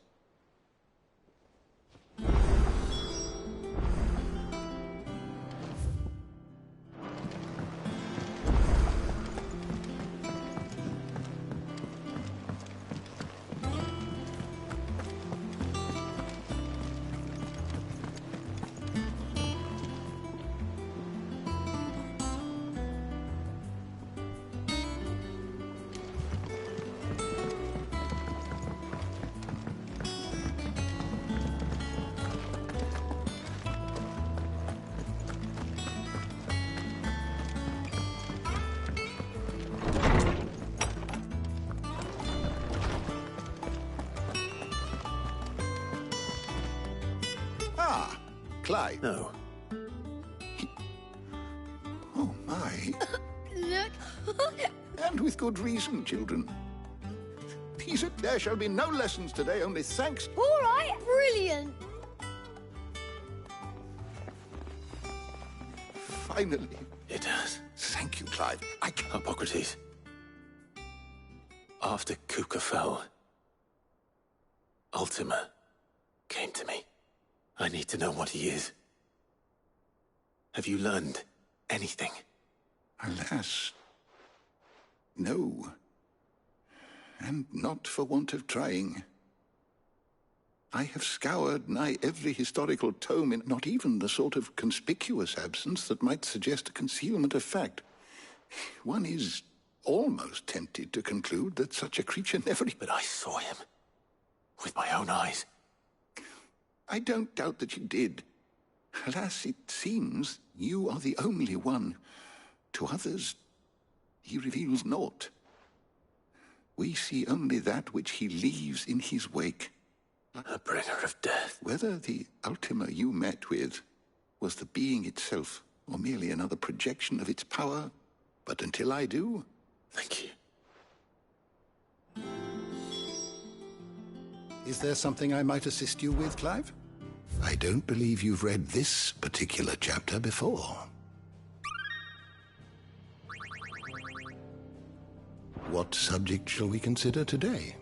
Clive. No. Oh, my. Look. And with good reason, children. There shall be no lessons today, only thanks. All right, brilliant. Finally. It does. Thank you, Clive. Hippocrates. After Kupka fell, Ultima came to me. I need to know what he is. Have you learned anything? Alas, no. And not for want of trying. I have scoured nigh every historical tome in not even the sort of conspicuous absence that might suggest a concealment of fact. One is almost tempted to conclude that such a creature never... But I saw him. With my own eyes. I don't doubt that you did. Alas, it seems you are the only one. To others, he reveals naught. We see only that which he leaves in his wake. A bringer of death. Whether the Ultima you met with was the being itself, or merely another projection of its power, but until I do... Thank you. Is there something I might assist you with, Clive? I don't believe you've read this particular chapter before. What subject shall we consider today?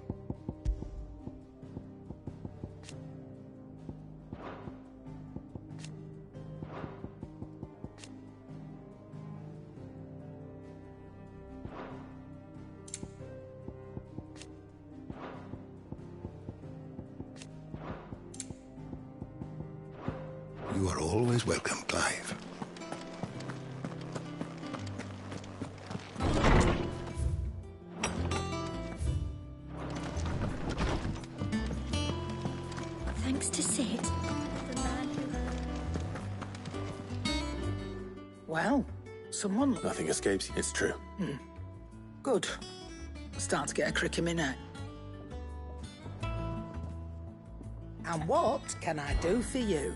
You are always welcome, Clive. Thanks to Sid. Well, someone... Nothing escapes. It's true. Good. Start to get a crick in my neck. And what can I do for you?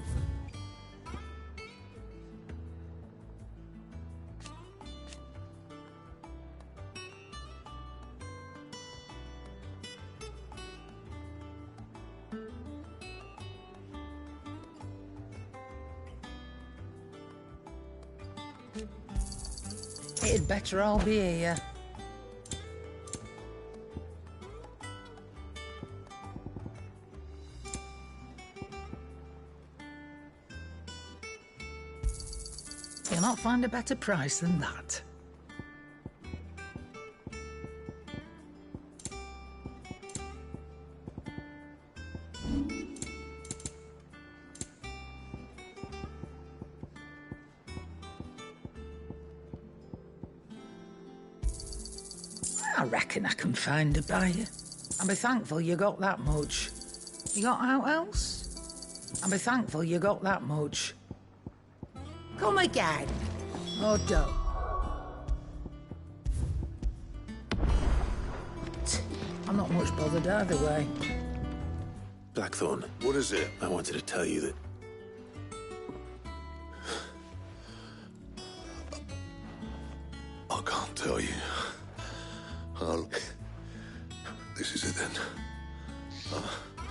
It'd better all be here. You'll not find a better price than that. I reckon I can find a buyer. And be thankful you got that much. You got out else? And be thankful you got that much. Come again. Or don't. I'm not much bothered either way. Blackthorn. What is it? I wanted to tell you that... I can't tell you. This is it then.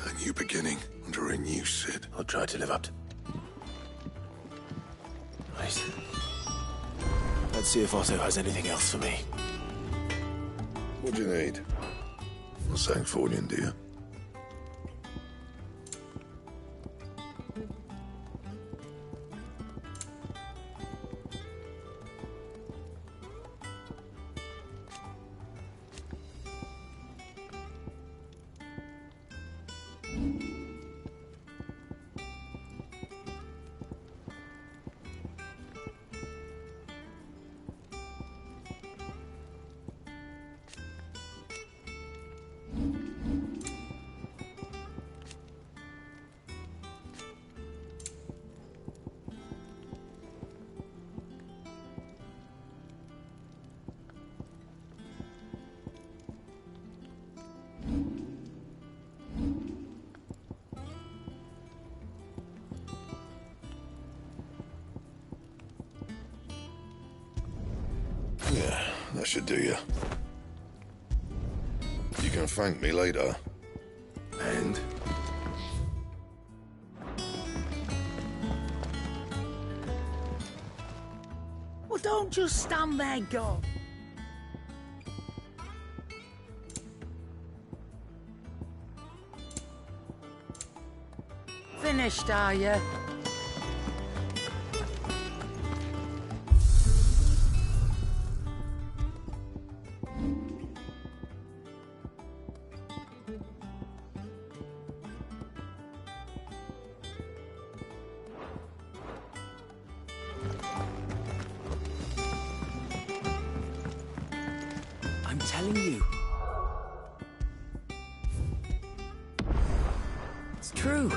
A new beginning under a new Cid. I'll try to live up to... Right. Let's see if Otto has anything else for me. What do you need? A Sancfordian, do you? Yeah, that should do you. You can thank me later. And? Well, don't just stand there, go. Finished, are you? I'm telling you. It's true.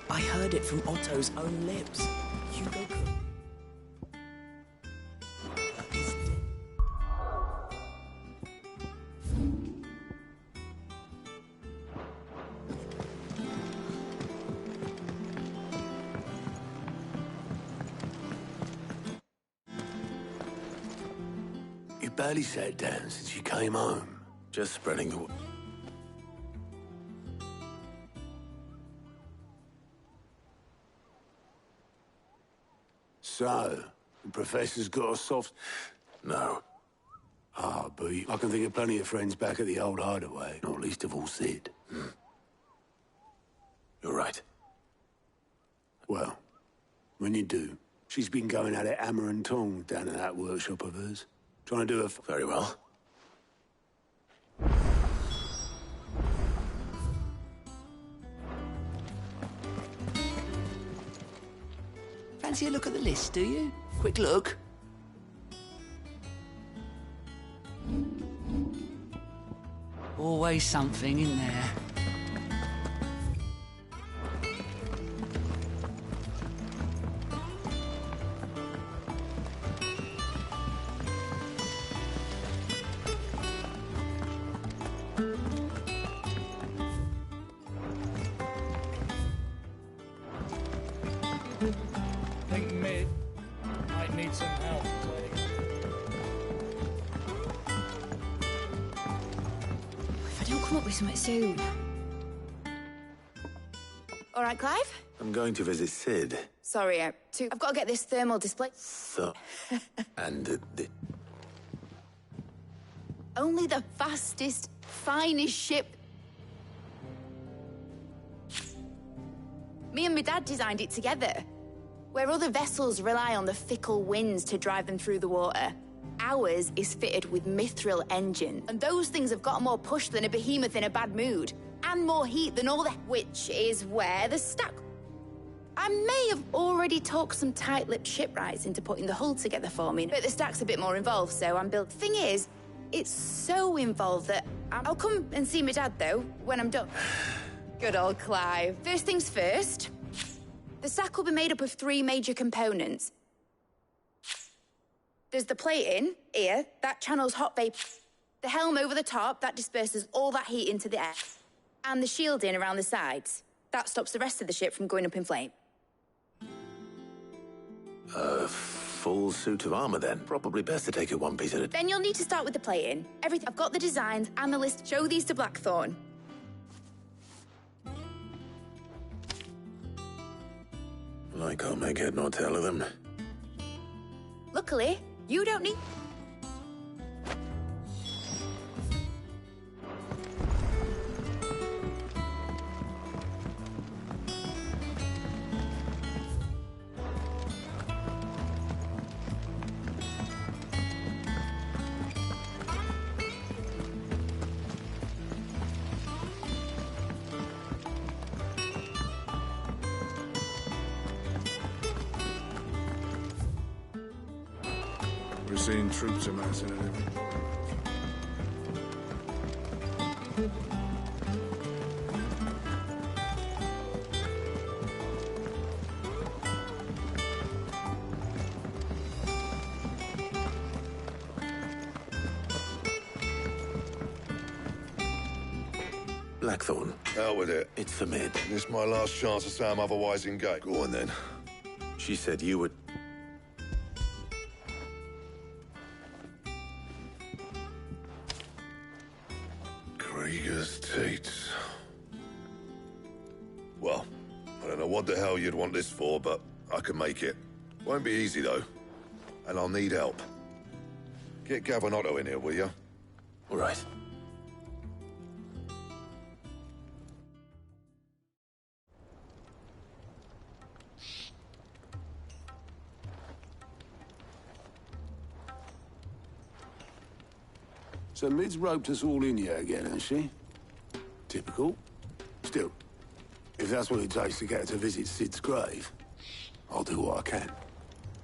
I heard it from Otto's own lips. Hugo is dead. You barely sat down since you came home. Just spreading the... So, the Professor's got a soft... No. Ah, but I can think of plenty of friends back at the old hideaway, not least of all Cid. You're right. Well, when you do, she's been going at it hammer and tongs down in that workshop of hers. Trying to do her... Very well. Fancy a look at the list, do you? Quick look. Always something in there. Think mid might need some help. If I don't come up with something soon. All right, Clive? I'm going to visit Cid. Sorry, I've got to get this thermal display. So... and Only the fastest, finest ship. Me and my dad designed it together. Where other vessels rely on the fickle winds to drive them through the water, ours is fitted with mithril engine, and those things have got more push than a behemoth in a bad mood, and more heat than all the... Which is where the stack... I may have already talked some tight-lipped shipwrights into putting the hull together for me, but the stack's a bit more involved, so I'm built... Thing is, it's so involved that... I'll come and see my dad, though, when I'm done. Good old Clive. First things first, the stack will be made up of 3 major components. There's the plating, here, that channels hot vapor. The helm over the top, that disperses all that heat into the air. And the shielding around the sides. That stops the rest of the ship from going up in flame. A full suit of armor, then. Probably best to take it one piece at a time. Then you'll need to start with the plating. Everything. I've got the designs and the list. Show these to Blackthorn. I can't make head nor tail of them. Luckily, you don't need... We're seeing troops amassing and everything. Blackthorn. Out with it. It's for mid. This is my last chance to say I'm otherwise engaged. Go on, then. She said you would... Krieger's Tates. Well, I don't know what the hell you'd want this for, but I can make it. Won't be easy, though. And I'll need help. Get Gavin Otto in here, will you? All right. So Mid's roped us all in here again, has she? Typical. Still, if that's what it takes to get her to visit Sid's grave, I'll do what I can.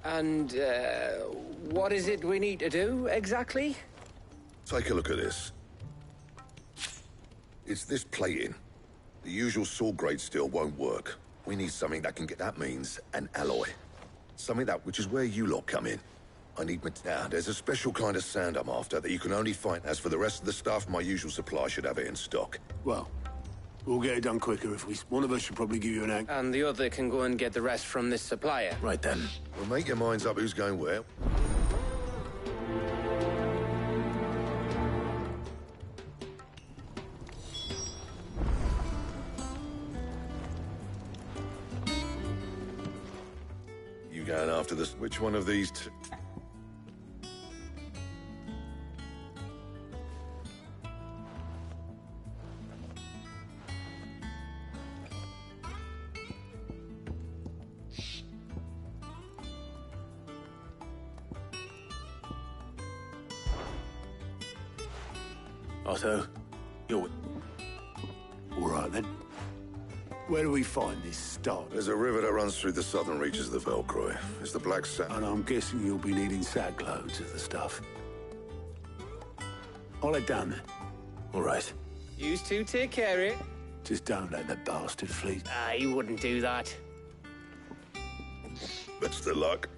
And, what is it we need to do, exactly? Take a look at this. It's this plating. The usual sword grade steel won't work. We need something that can get... That means an alloy. Something that... Which is where you lot come in. I need... Now, there's a special kind of sand I'm after that you can only find. As for the rest of the stuff, my usual supply should have it in stock. Well, we'll get it done quicker if we... One of us should probably give you an act. And the other can go and get the rest from this supplier. Right then. Well, make your minds up who's going where. You going after this? Which one of these two? Otto, you're... All right, then. Where do we find this start? There's a river that runs through the southern reaches of the Velcroy. It's the Black Sand. And I'm guessing you'll be needing sackloads of the stuff. I'll head down there. All right. You two take care of it. Just don't let the bastard flee. He wouldn't do that. Best of luck.